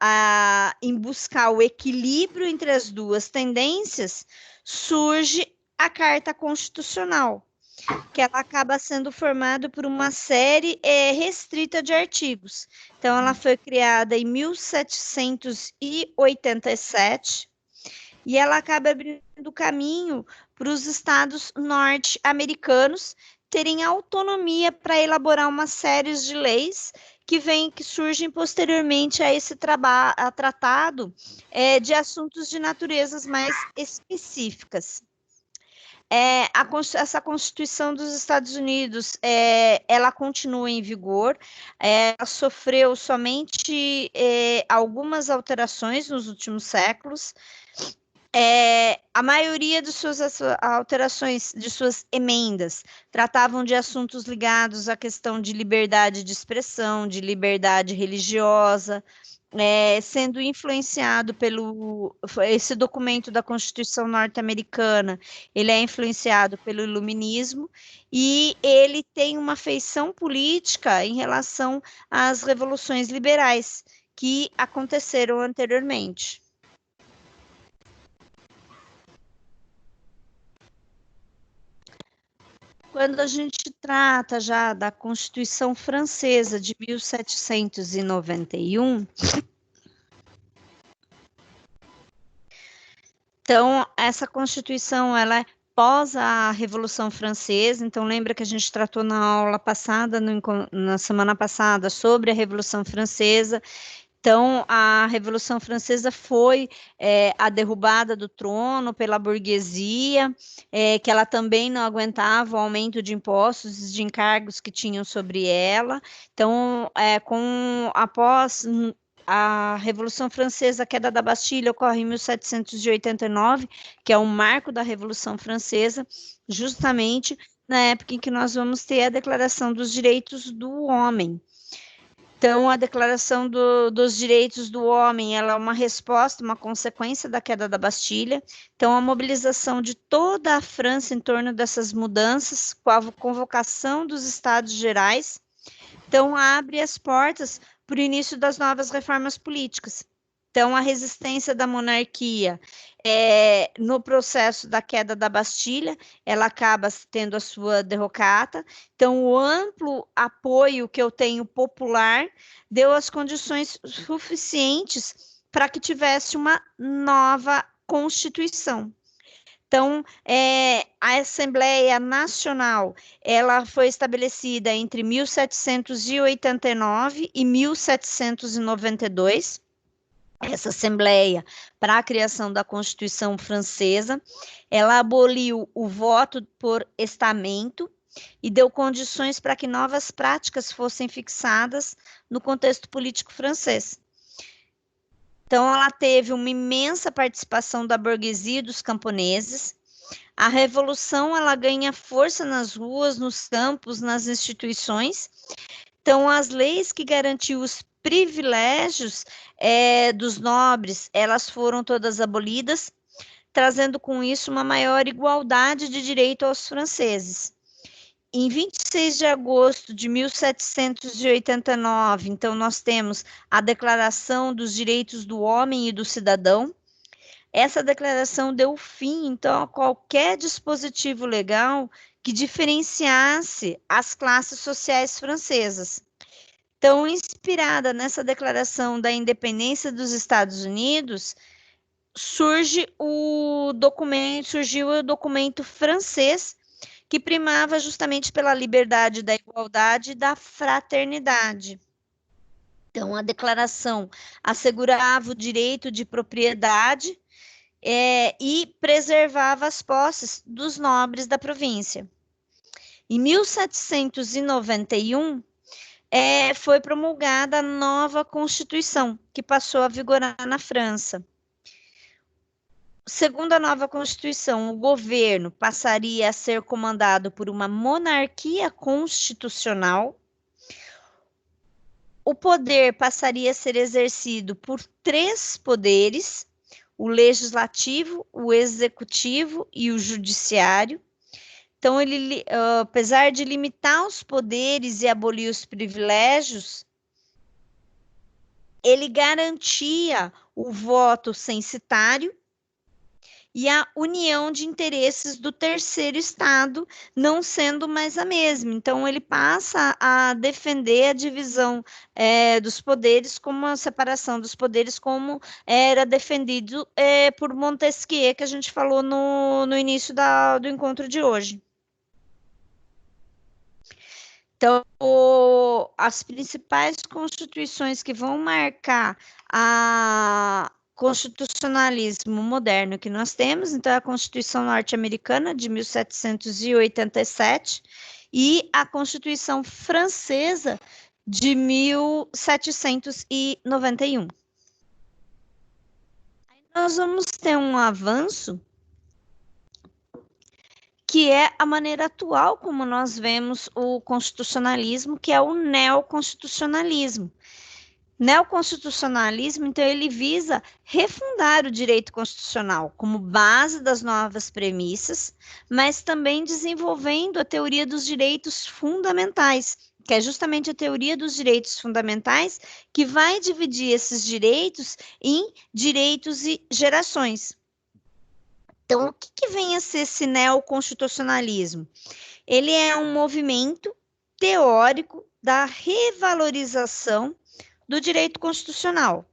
em buscar o equilíbrio entre as duas tendências, surge a Carta Constitucional, que ela acaba sendo formada por uma série restrita de artigos. Então, ela foi criada em 1787 e ela acaba abrindo caminho para os estados norte-americanos terem autonomia para elaborar uma série de leis que surgem posteriormente a esse tratado de assuntos de naturezas mais específicas. Essa Constituição dos Estados Unidos, ela continua em vigor, ela sofreu somente algumas alterações nos últimos séculos. A maioria de suas alterações, de suas emendas, tratavam de assuntos ligados à questão de liberdade de expressão, de liberdade religiosa, sendo influenciado esse documento da Constituição norte-americana, ele é influenciado pelo iluminismo e ele tem uma feição política em relação às revoluções liberais que aconteceram anteriormente. Quando a gente trata já da Constituição Francesa de 1791, então, essa Constituição, ela é pós a Revolução Francesa, então lembra que a gente tratou na aula passada, na semana passada, sobre a Revolução Francesa. Então, a Revolução Francesa foi a derrubada do trono pela burguesia, que ela também não aguentava o aumento de impostos e de encargos que tinham sobre ela. Então, após a Revolução Francesa, a queda da Bastilha ocorre em 1789, que é um marco da Revolução Francesa, justamente na época em que nós vamos ter a Declaração dos Direitos do Homem. Então, a Declaração dos Direitos do Homem, ela é uma resposta, uma consequência da queda da Bastilha. Então, a mobilização de toda a França em torno dessas mudanças, com a convocação dos Estados Gerais, então abre as portas para o início das novas reformas políticas. Então, a resistência da monarquia no processo da queda da Bastilha, ela acaba tendo a sua derrocata. Então, o amplo apoio que eu tenho popular deu as condições suficientes para que tivesse uma nova Constituição. Então, a Assembleia Nacional, ela foi estabelecida entre 1789 e 1792, essa Assembleia, para a criação da Constituição Francesa. Ela aboliu o voto por estamento e deu condições para que novas práticas fossem fixadas no contexto político francês. Então, ela teve uma imensa participação da burguesia e dos camponeses. A revolução, ela ganha força nas ruas, nos campos, nas instituições. Então, as leis que garantiam os privilégios dos nobres, elas foram todas abolidas, trazendo com isso uma maior igualdade de direito aos franceses. Em 26 de agosto de 1789, então, nós temos a Declaração dos Direitos do Homem e do Cidadão. Essa declaração deu fim, então, a qualquer dispositivo legal que diferenciasse as classes sociais francesas. Então, inspirada nessa declaração da independência dos Estados Unidos, surgiu o documento francês, que primava justamente pela liberdade, da igualdade e da fraternidade. Então, a declaração assegurava o direito de propriedade e preservava as posses dos nobres da província. Em 1791, foi promulgada a nova Constituição, que passou a vigorar na França. Segundo a nova Constituição, o governo passaria a ser comandado por uma monarquia constitucional. O poder passaria a ser exercido por 3 poderes: o legislativo, o executivo e o judiciário. Então, ele, apesar de limitar os poderes e abolir os privilégios, ele garantia o voto censitário e a união de interesses do terceiro estado, não sendo mais a mesma. Então, ele passa a defender a divisão dos poderes, como a separação dos poderes, como era defendido por Montesquieu, que a gente falou no início do encontro de hoje. Então, as principais constituições que vão marcar a constitucionalismo moderno que nós temos, então, a Constituição norte-americana de 1787 e a Constituição francesa de 1791. Aí nós vamos ter um avanço que é a maneira atual como nós vemos o constitucionalismo, que é o neoconstitucionalismo. Neoconstitucionalismo, então, ele visa refundar o direito constitucional como base das novas premissas, mas também desenvolvendo a teoria dos direitos fundamentais, que é justamente a teoria dos direitos fundamentais que vai dividir esses direitos em direitos e gerações. Então, o que vem a ser esse neoconstitucionalismo? Ele é um movimento teórico da revalorização do direito constitucional.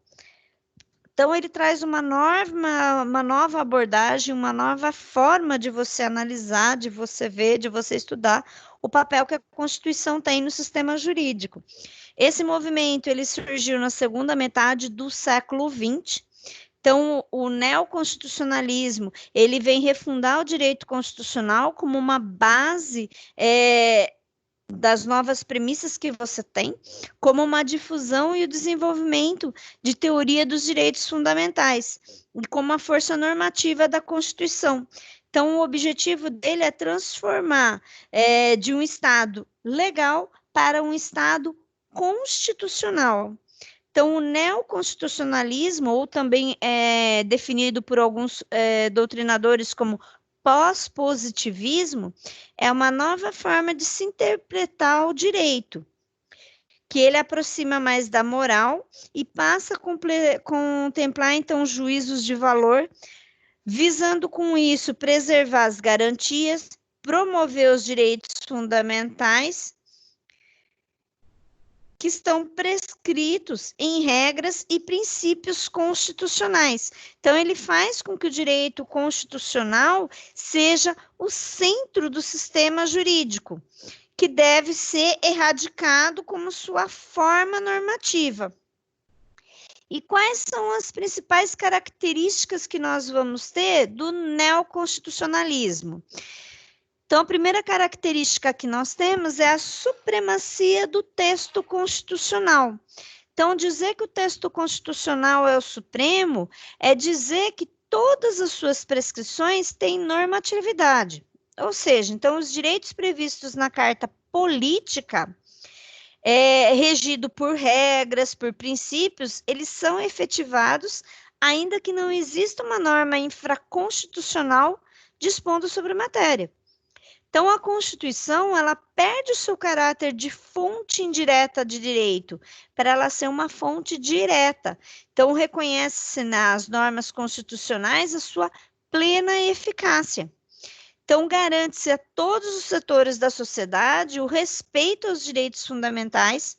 Então, ele traz uma nova abordagem, uma nova forma de você analisar, de você ver, de você estudar o papel que a Constituição tem no sistema jurídico. Esse movimento, ele surgiu na segunda metade do século XX. Então, o neoconstitucionalismo, ele vem refundar o direito constitucional como uma base das novas premissas que você tem, como uma difusão e o desenvolvimento de teoria dos direitos fundamentais, e como uma força normativa da Constituição. Então, o objetivo dele é transformar de um Estado legal para um Estado constitucional. Então, o neoconstitucionalismo, ou também definido por alguns doutrinadores como pós-positivismo, é uma nova forma de se interpretar o direito, que ele aproxima mais da moral e passa a contemplar, então, juízos de valor, visando com isso preservar as garantias, promover os direitos fundamentais que estão prescritos em regras e princípios constitucionais. Então, ele faz com que o direito constitucional seja o centro do sistema jurídico, que deve ser erradicado como sua forma normativa. E quais são as principais características que nós vamos ter do neoconstitucionalismo? Então, a primeira característica que nós temos é a supremacia do texto constitucional. Então, dizer que o texto constitucional é o supremo é dizer que todas as suas prescrições têm normatividade. Ou seja, então, os direitos previstos na Carta Política, regido por regras, por princípios, eles são efetivados, ainda que não exista uma norma infraconstitucional dispondo sobre a matéria. Então, a Constituição, ela perde o seu caráter de fonte indireta de direito, para ela ser uma fonte direta. Então, reconhece-se nas normas constitucionais a sua plena eficácia. Então, garante-se a todos os setores da sociedade o respeito aos direitos fundamentais,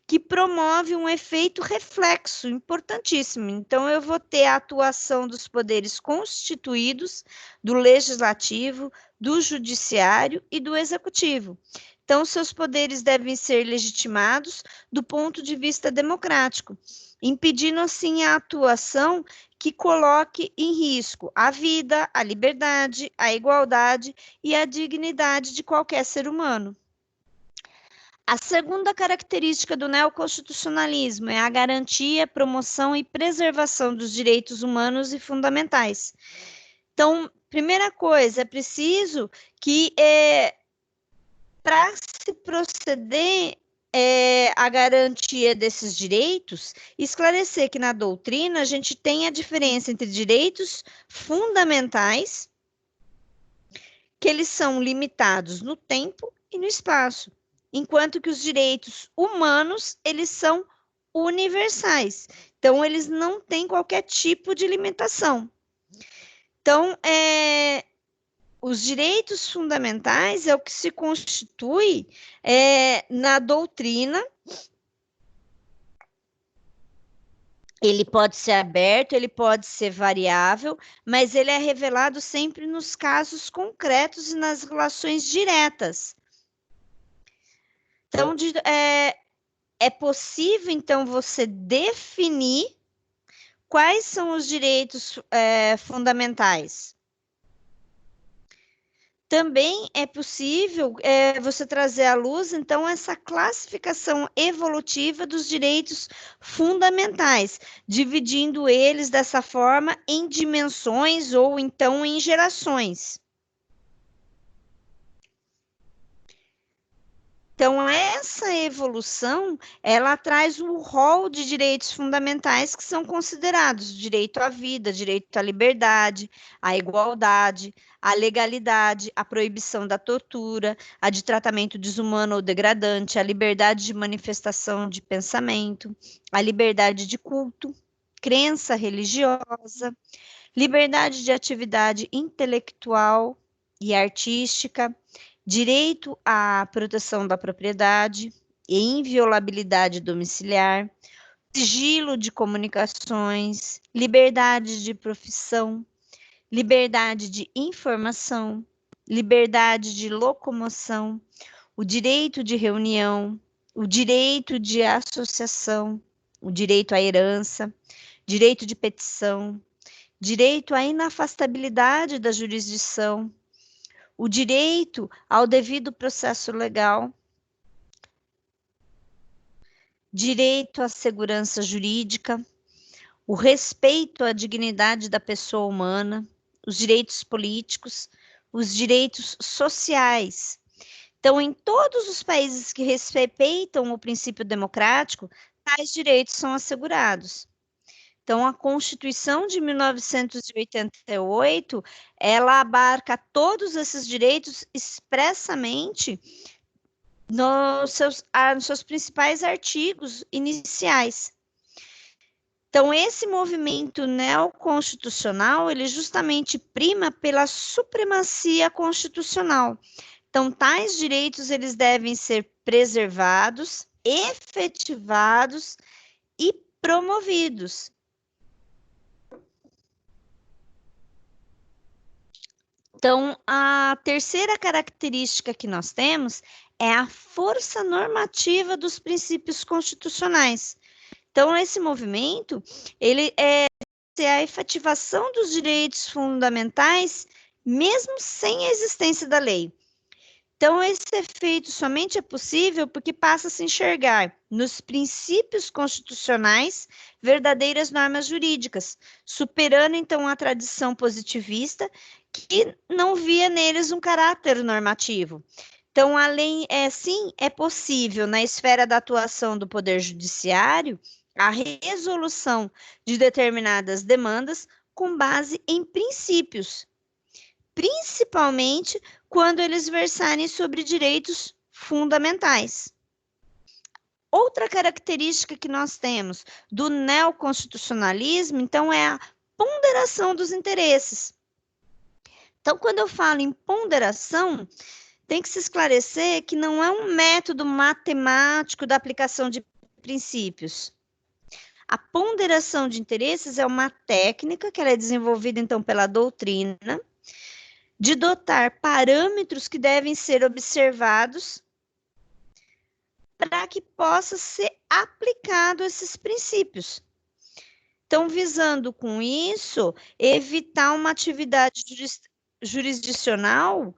que promove um efeito reflexo importantíssimo. Então, eu vou ter a atuação dos poderes constituídos, do legislativo, do judiciário e do executivo. Então, seus poderes devem ser legitimados do ponto de vista democrático, impedindo, assim, a atuação que coloque em risco a vida, a liberdade, a igualdade e a dignidade de qualquer ser humano. A segunda característica do neoconstitucionalismo é a garantia, promoção e preservação dos direitos humanos e fundamentais. Então, primeira coisa, é preciso que, para se proceder a garantia desses direitos, esclarecer que na doutrina a gente tem a diferença entre direitos fundamentais, que eles são limitados no tempo e no espaço, enquanto que os direitos humanos, eles são universais. Então, eles não têm qualquer tipo de limitação. Então, os direitos fundamentais é o que se constitui na doutrina. Ele pode ser aberto, ele pode ser variável, mas ele é revelado sempre nos casos concretos e nas relações diretas. Então, é possível, então, você definir quais são os direitos fundamentais. Também é possível você trazer à luz, então, essa classificação evolutiva dos direitos fundamentais, dividindo eles dessa forma em dimensões ou, então, em gerações. Então, essa evolução, ela traz o rol de direitos fundamentais que são considerados direito à vida, direito à liberdade, à igualdade, à legalidade, à proibição da tortura, a de tratamento desumano ou degradante, a liberdade de manifestação de pensamento, a liberdade de culto, crença religiosa, liberdade de atividade intelectual e artística, direito à proteção da propriedade e inviolabilidade domiciliar, sigilo de comunicações, liberdade de profissão, liberdade de informação, liberdade de locomoção, o direito de reunião, o direito de associação, o direito à herança, direito de petição, direito à inafastabilidade da jurisdição, o direito ao devido processo legal, direito à segurança jurídica, o respeito à dignidade da pessoa humana, os direitos políticos, os direitos sociais. Então, em todos os países que respeitam o princípio democrático, tais direitos são assegurados. Então, a Constituição de 1988, ela abarca todos esses direitos expressamente nos seus principais artigos iniciais. Então, esse movimento neoconstitucional, ele justamente prima pela supremacia constitucional. Então, tais direitos, eles devem ser preservados, efetivados e promovidos. Então, a terceira característica que nós temos é a força normativa dos princípios constitucionais. Então, esse movimento, ele é a efetivação dos direitos fundamentais, mesmo sem a existência da lei. Então, esse efeito somente é possível porque passa a se enxergar nos princípios constitucionais verdadeiras normas jurídicas, superando, então, a tradição positivista que não via neles um caráter normativo. Então, sim, é possível, na esfera da atuação do Poder Judiciário, a resolução de determinadas demandas com base em princípios, principalmente quando eles versarem sobre direitos fundamentais. Outra característica que nós temos do neoconstitucionalismo, então, é a ponderação dos interesses. Então, quando eu falo em ponderação, tem que se esclarecer que não é um método matemático da aplicação de princípios. A ponderação de interesses é uma técnica que ela é desenvolvida, então, pela doutrina, de dotar parâmetros que devem ser observados para que possa ser aplicado esses princípios. Então, visando com isso, evitar uma atividade jurisdicional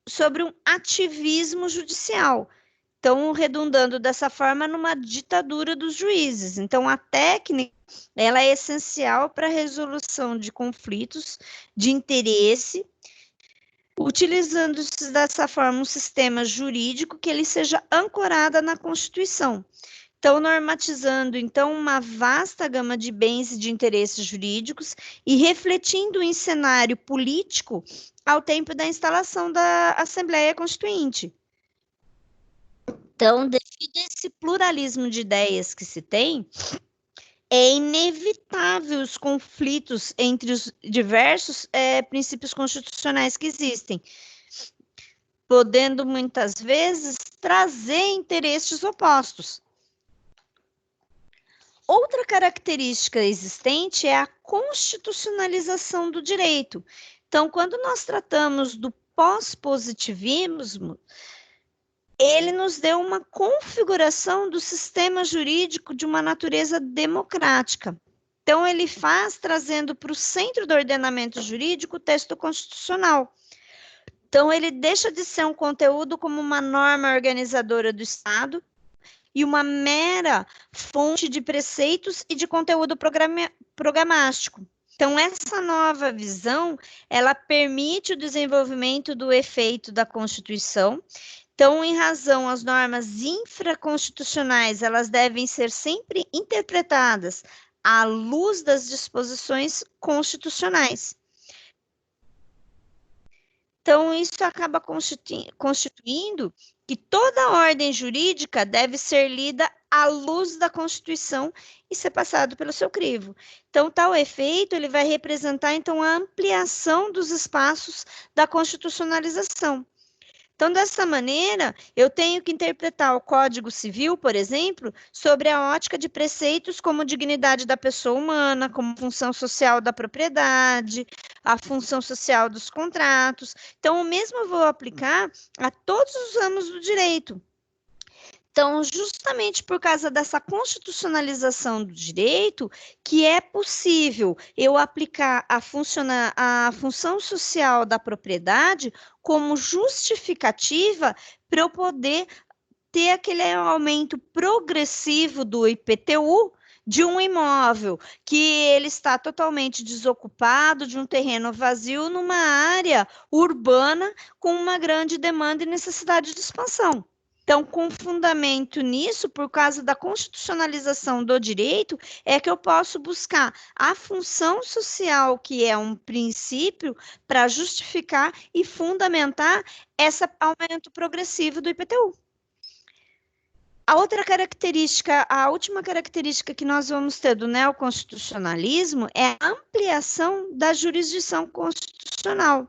sobre um ativismo judicial. Então, redundando dessa forma numa ditadura dos juízes. Então, a técnica, ela é essencial para a resolução de conflitos de interesse, utilizando-se dessa forma um sistema jurídico que ele seja ancorado na Constituição. Então, normatizando, então, uma vasta gama de bens e de interesses jurídicos e refletindo em cenário político ao tempo da instalação da Assembleia Constituinte. Então, devido a esse pluralismo de ideias que se tem, é inevitável os conflitos entre os diversos princípios constitucionais que existem, podendo muitas vezes trazer interesses opostos. Outra característica existente é a constitucionalização do direito. Então, quando nós tratamos do pós-positivismo, ele nos deu uma configuração do sistema jurídico de uma natureza democrática. Então, ele faz trazendo para o centro do ordenamento jurídico o texto constitucional. Então, ele deixa de ser um conteúdo como uma norma organizadora do Estado e uma mera fonte de preceitos e de conteúdo programático. Então, essa nova visão, ela permite o desenvolvimento do efeito da Constituição. Então, em razão, as normas infraconstitucionais, elas devem ser sempre interpretadas à luz das disposições constitucionais. Então, isso acaba constituindo que toda ordem jurídica deve ser lida à luz da Constituição e ser passado pelo seu crivo. Então, tal efeito, ele vai representar, então, a ampliação dos espaços da constitucionalização. Então, dessa maneira, eu tenho que interpretar o Código Civil, por exemplo, sobre a ótica de preceitos como dignidade da pessoa humana, como função social da propriedade, a função social dos contratos. Então, o mesmo eu vou aplicar a todos os ramos do direito. Então, justamente por causa dessa constitucionalização do direito, que é possível eu aplicar a função social da propriedade como justificativa para eu poder ter aquele aumento progressivo do IPTU de um imóvel que ele está totalmente desocupado, de um terreno vazio, numa área urbana com uma grande demanda e necessidade de expansão. Então, com fundamento nisso, por causa da constitucionalização do direito, é que eu posso buscar a função social, que é um princípio, para justificar e fundamentar esse aumento progressivo do IPTU. A outra característica, a última característica que nós vamos ter do neoconstitucionalismo é a ampliação da jurisdição constitucional.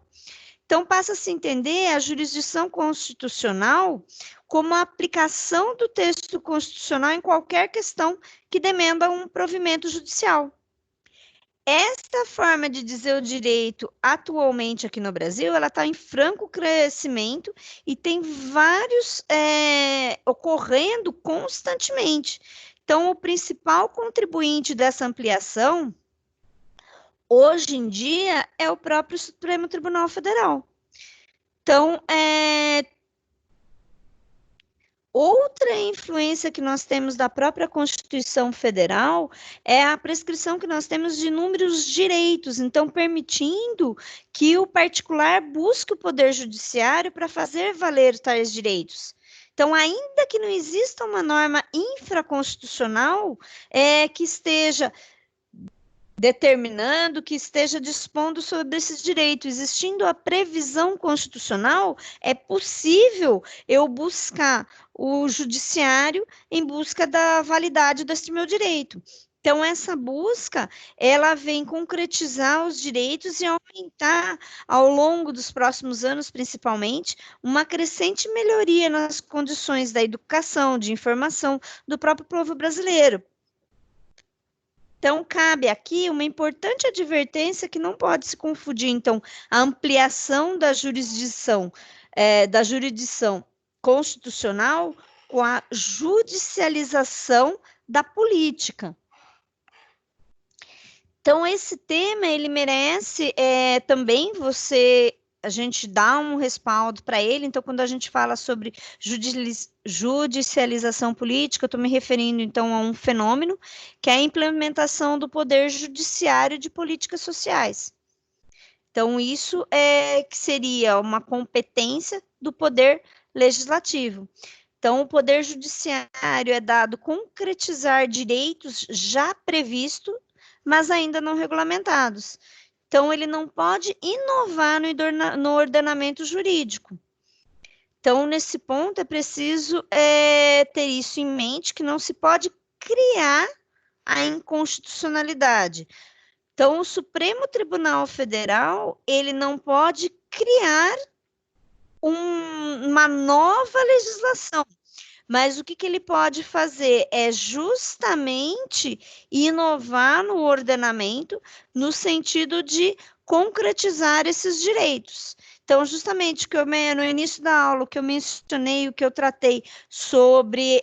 Então, passa a se entender a jurisdição constitucional como a aplicação do texto constitucional em qualquer questão que demanda um provimento judicial. Esta forma de dizer o direito atualmente aqui no Brasil, ela está em franco crescimento e tem vários ocorrendo constantemente. Então, o principal contribuinte dessa ampliação, hoje em dia, é o próprio Supremo Tribunal Federal. Então, outra influência que nós temos da própria Constituição Federal é a prescrição que nós temos de inúmeros direitos, então permitindo que o particular busque o Poder Judiciário para fazer valer tais direitos. Então, ainda que não exista uma norma infraconstitucional que esteja determinando, que esteja dispondo sobre esses direitos, existindo a previsão constitucional, é possível eu buscar o judiciário em busca da validade desse meu direito. Então, essa busca, ela vem concretizar os direitos e aumentar, ao longo dos próximos anos, principalmente, uma crescente melhoria nas condições da educação, de informação do próprio povo brasileiro. Então, cabe aqui uma importante advertência que não pode se confundir, então, a ampliação da jurisdição constitucional com a judicialização da política. Então, esse tema, ele merece também a gente dá um respaldo para ele. Então, quando a gente fala sobre judicialização política, eu estou me referindo, então, a um fenômeno, que é a implementação do poder judiciário de políticas sociais. Então, isso que seria uma competência do poder legislativo. Então, o poder judiciário é dado concretizar direitos já previstos, mas ainda não regulamentados. Então, ele não pode inovar no ordenamento jurídico. Então, nesse ponto, é preciso ter isso em mente, que não se pode criar a inconstitucionalidade. Então, o Supremo Tribunal Federal, ele não pode criar uma nova legislação, mas o que ele pode fazer é justamente inovar no ordenamento no sentido de concretizar esses direitos. Então, justamente no início da aula, que eu mencionei, o que eu tratei sobre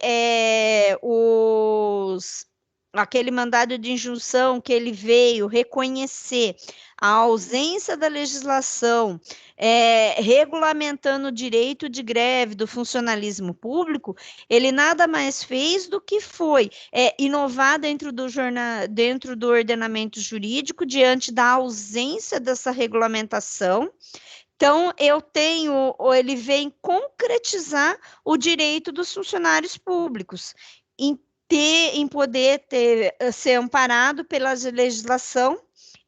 aquele mandado de injunção que ele veio reconhecer a ausência da legislação regulamentando o direito de greve do funcionalismo público, ele nada mais fez do que foi inovar dentro do ordenamento jurídico diante da ausência dessa regulamentação. Então, ele vem concretizar o direito dos funcionários públicos em poder ser amparado pela legislação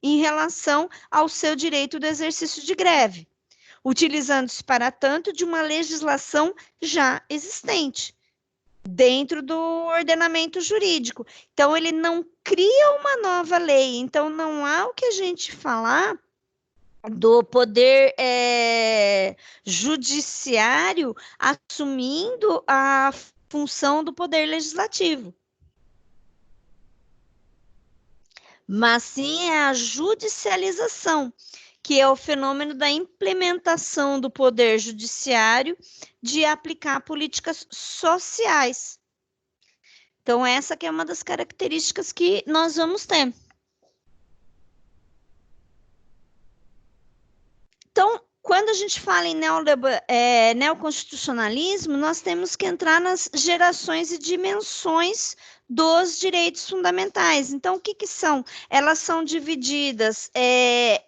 em relação ao seu direito do exercício de greve, utilizando-se, para tanto, de uma legislação já existente dentro do ordenamento jurídico. Então, ele não cria uma nova lei. Então, não há o que a gente falar do poder judiciário assumindo a função do poder legislativo. Mas sim é a judicialização, que é o fenômeno da implementação do poder judiciário de aplicar políticas sociais. Então, essa que é uma das características que nós vamos ter. Então, quando quando a gente fala em neoconstitucionalismo, nós temos que entrar nas gerações e dimensões dos direitos fundamentais. Então, o que que são? Elas são divididas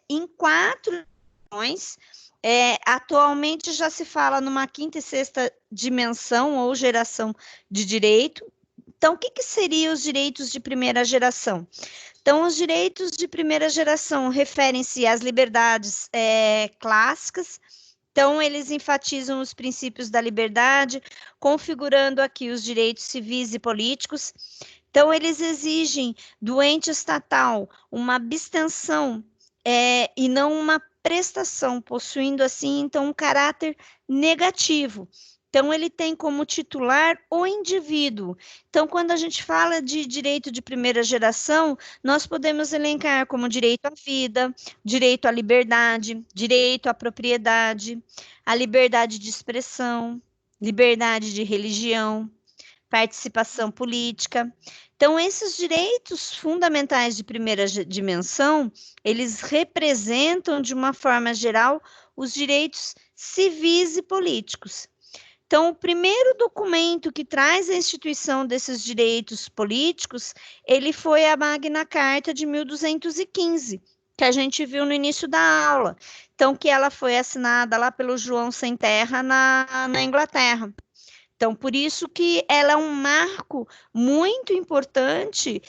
em 4 dimensões. Atualmente já se fala numa 5ª e 6ª dimensão ou geração de direito. Então, o que que seriam os direitos de primeira geração? Então, os direitos de primeira geração referem-se às liberdades clássicas. Então, eles enfatizam os princípios da liberdade, configurando aqui os direitos civis e políticos. Então, eles exigem do ente estatal uma abstenção e não uma prestação, possuindo, assim, então, um caráter negativo. Então, ele tem como titular o indivíduo. Então, quando a gente fala de direito de primeira geração, nós podemos elencar como direito à vida, direito à liberdade, direito à propriedade, a liberdade de expressão, liberdade de religião, participação política. Então, esses direitos fundamentais de primeira dimensão, eles representam, de uma forma geral, os direitos civis e políticos. Então, o primeiro documento que traz a instituição desses direitos políticos, ele foi a Magna Carta de 1215, que a gente viu no início da aula. Então, que ela foi assinada lá pelo João Sem Terra na Inglaterra. Então, por isso que ela é um marco muito importante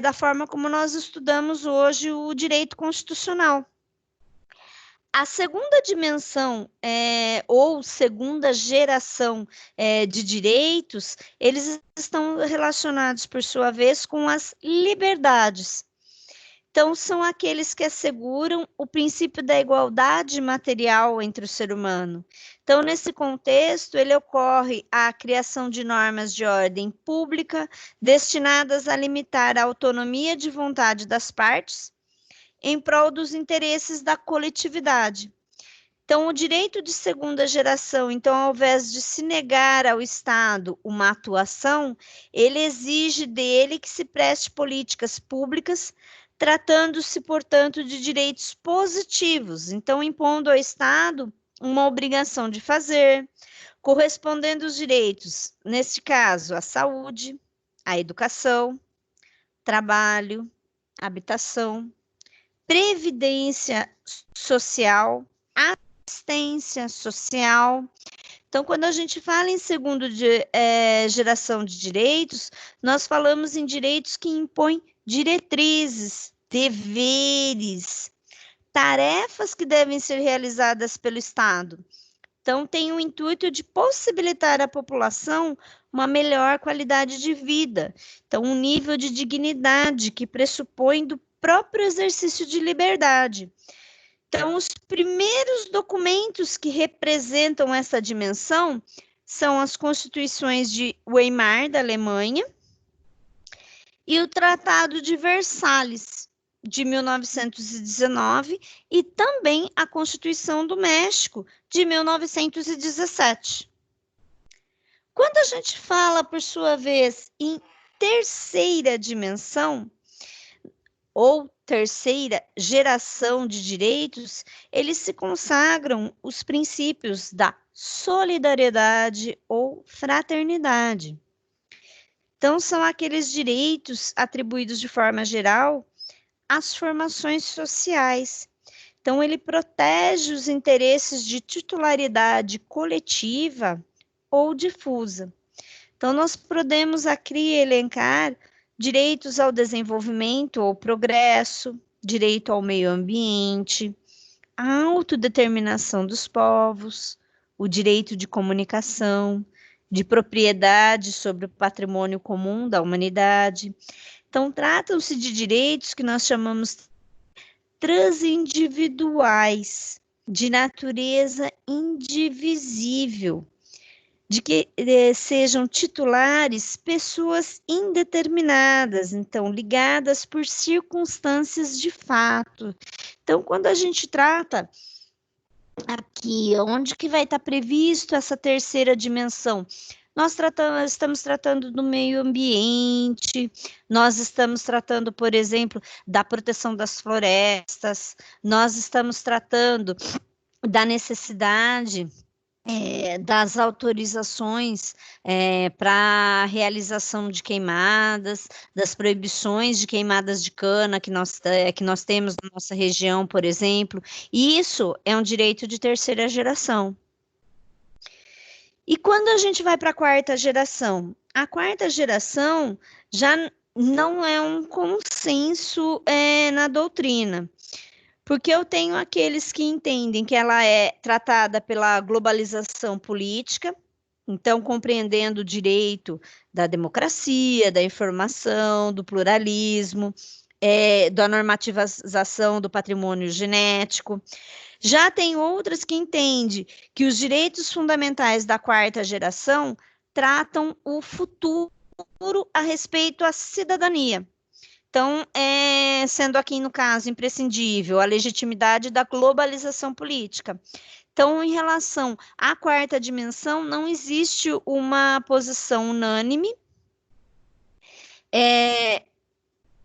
da forma como nós estudamos hoje o direito constitucional. A segunda dimensão, ou segunda geração de direitos, eles estão relacionados, por sua vez, com as liberdades. Então, são aqueles que asseguram o princípio da igualdade material entre o ser humano. Então, nesse contexto, ele ocorre a criação de normas de ordem pública destinadas a limitar a autonomia de vontade das partes, em prol dos interesses da coletividade. Então, o direito de segunda geração, então, ao invés de se negar ao Estado uma atuação, ele exige dele que se preste políticas públicas, tratando-se, portanto, de direitos positivos, então, impondo ao Estado uma obrigação de fazer, correspondendo os direitos, neste caso, à saúde, à educação, trabalho, habitação, previdência social, assistência social. Então, quando a gente fala em segunda geração de direitos, nós falamos em direitos que impõem diretrizes, deveres, tarefas que devem ser realizadas pelo Estado. Então, tem o intuito de possibilitar à população uma melhor qualidade de vida. Então, um nível de dignidade que pressupõe do próprio exercício de liberdade. Então, os primeiros documentos que representam essa dimensão são as Constituições de Weimar, da Alemanha, e o Tratado de Versalhes, de 1919, e também a Constituição do México, de 1917. Quando a gente fala, por sua vez, em terceira dimensão, ou terceira geração de direitos, eles se consagram os princípios da solidariedade ou fraternidade. Então, são aqueles direitos atribuídos de forma geral às formações sociais. Então, ele protege os interesses de titularidade coletiva ou difusa. Então, nós podemos aqui elencar direitos ao desenvolvimento ou progresso, direito ao meio ambiente, a autodeterminação dos povos, o direito de comunicação, de propriedade sobre o patrimônio comum da humanidade. Então, tratam-se de direitos que nós chamamos transindividuais, de natureza indivisível, de que sejam titulares pessoas indeterminadas, então, ligadas por circunstâncias de fato. Então, quando a gente trata aqui, onde que vai estar previsto essa terceira dimensão? Nós estamos tratando do meio ambiente, nós estamos tratando, por exemplo, da proteção das florestas, nós estamos tratando da necessidade das autorizações para a realização de queimadas, das proibições de queimadas de cana que nós temos na nossa região, por exemplo. E isso é um direito de terceira geração. E quando a gente vai para a quarta geração? A quarta geração já não é um consenso na doutrina. Porque eu tenho aqueles que entendem que ela é tratada pela globalização política, então compreendendo o direito da democracia, da informação, do pluralismo, da normativização do patrimônio genético. Já tem outras que entendem que os direitos fundamentais da quarta geração tratam o futuro a respeito à cidadania. Então, sendo aqui, no caso, imprescindível a legitimidade da globalização política. Então, em relação à quarta dimensão, não existe uma posição unânime.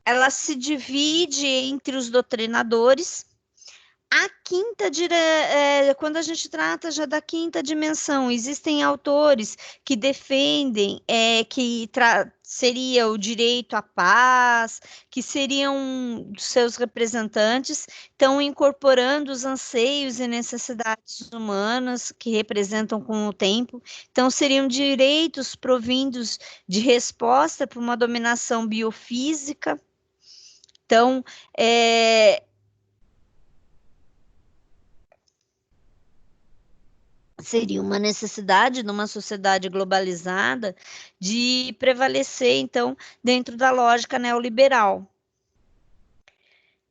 Ela se divide entre os doutrinadores. A quinta, quando a gente trata já da quinta dimensão, existem autores que defendem que seria o direito à paz, que seriam seus representantes, estão incorporando os anseios e necessidades humanas que representam com o tempo. Então, seriam direitos provindos de resposta para uma dominação biofísica. Então, seria uma necessidade numa sociedade globalizada de prevalecer, então, dentro da lógica neoliberal.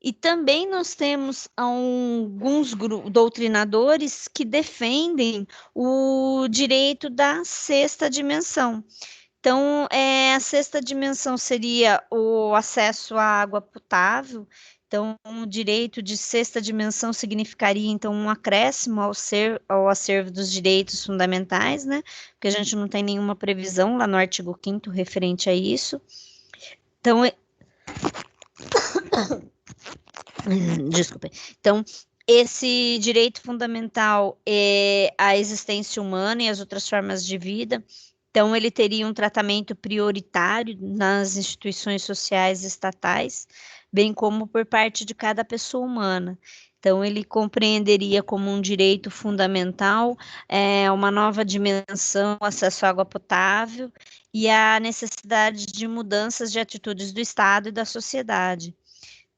E também nós temos alguns doutrinadores que defendem o direito da sexta dimensão. Então, a sexta dimensão seria o acesso à água potável. Então, o direito de sexta dimensão significaria, então, um acréscimo ao acervo dos direitos fundamentais, né? Porque a gente não tem nenhuma previsão lá no artigo 5º referente a isso. Então, desculpe. Então, esse direito fundamental é a existência humana e as outras formas de vida. Então, ele teria um tratamento prioritário nas instituições sociais estatais, bem como por parte de cada pessoa humana. Então, ele compreenderia como um direito fundamental uma nova dimensão, acesso à água potável e a necessidade de mudanças de atitudes do Estado e da sociedade.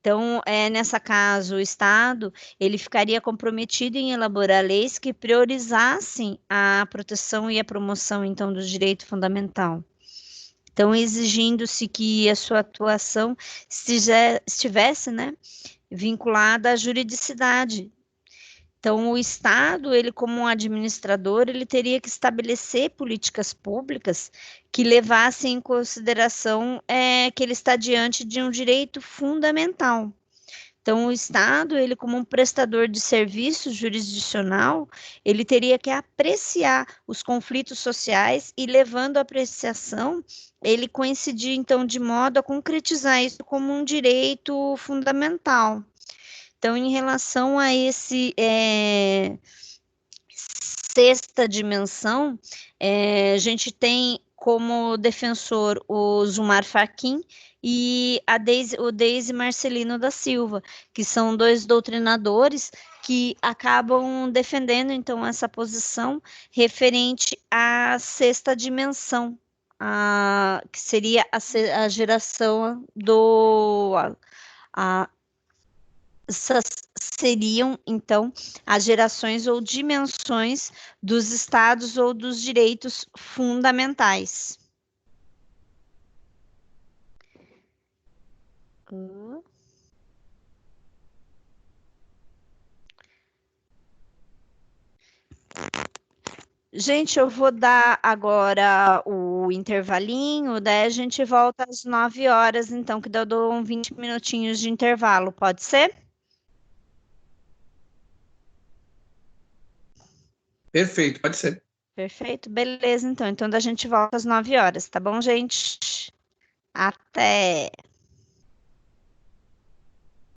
Então, nessa caso, o Estado, ele ficaria comprometido em elaborar leis que priorizassem a proteção e a promoção, então, do direito fundamental. Então, exigindo-se que a sua atuação estivesse, né, vinculada à juridicidade. Então, o Estado, ele como um administrador, ele teria que estabelecer políticas públicas que levassem em consideração que ele está diante de um direito fundamental. Então, o Estado, ele como um prestador de serviço jurisdicional, ele teria que apreciar os conflitos sociais e, levando a apreciação, ele coincidir, então, de modo a concretizar isso como um direito fundamental. Então, em relação a esse sexta dimensão, a gente tem como defensor o Zumar Fachin e o Deise Marcelino da Silva, que são dois doutrinadores que acabam defendendo, então, essa posição referente à sexta dimensão, que seria a geração essas seriam, então, as gerações ou dimensões dos estados ou dos direitos fundamentais. Gente, eu vou dar agora o intervalinho, daí a gente volta às 9 horas, então, que eu dou 20 minutinhos de intervalo, pode ser? Perfeito, pode ser. Perfeito, beleza, então. Então, a gente volta às 9 horas, tá bom, gente? Até!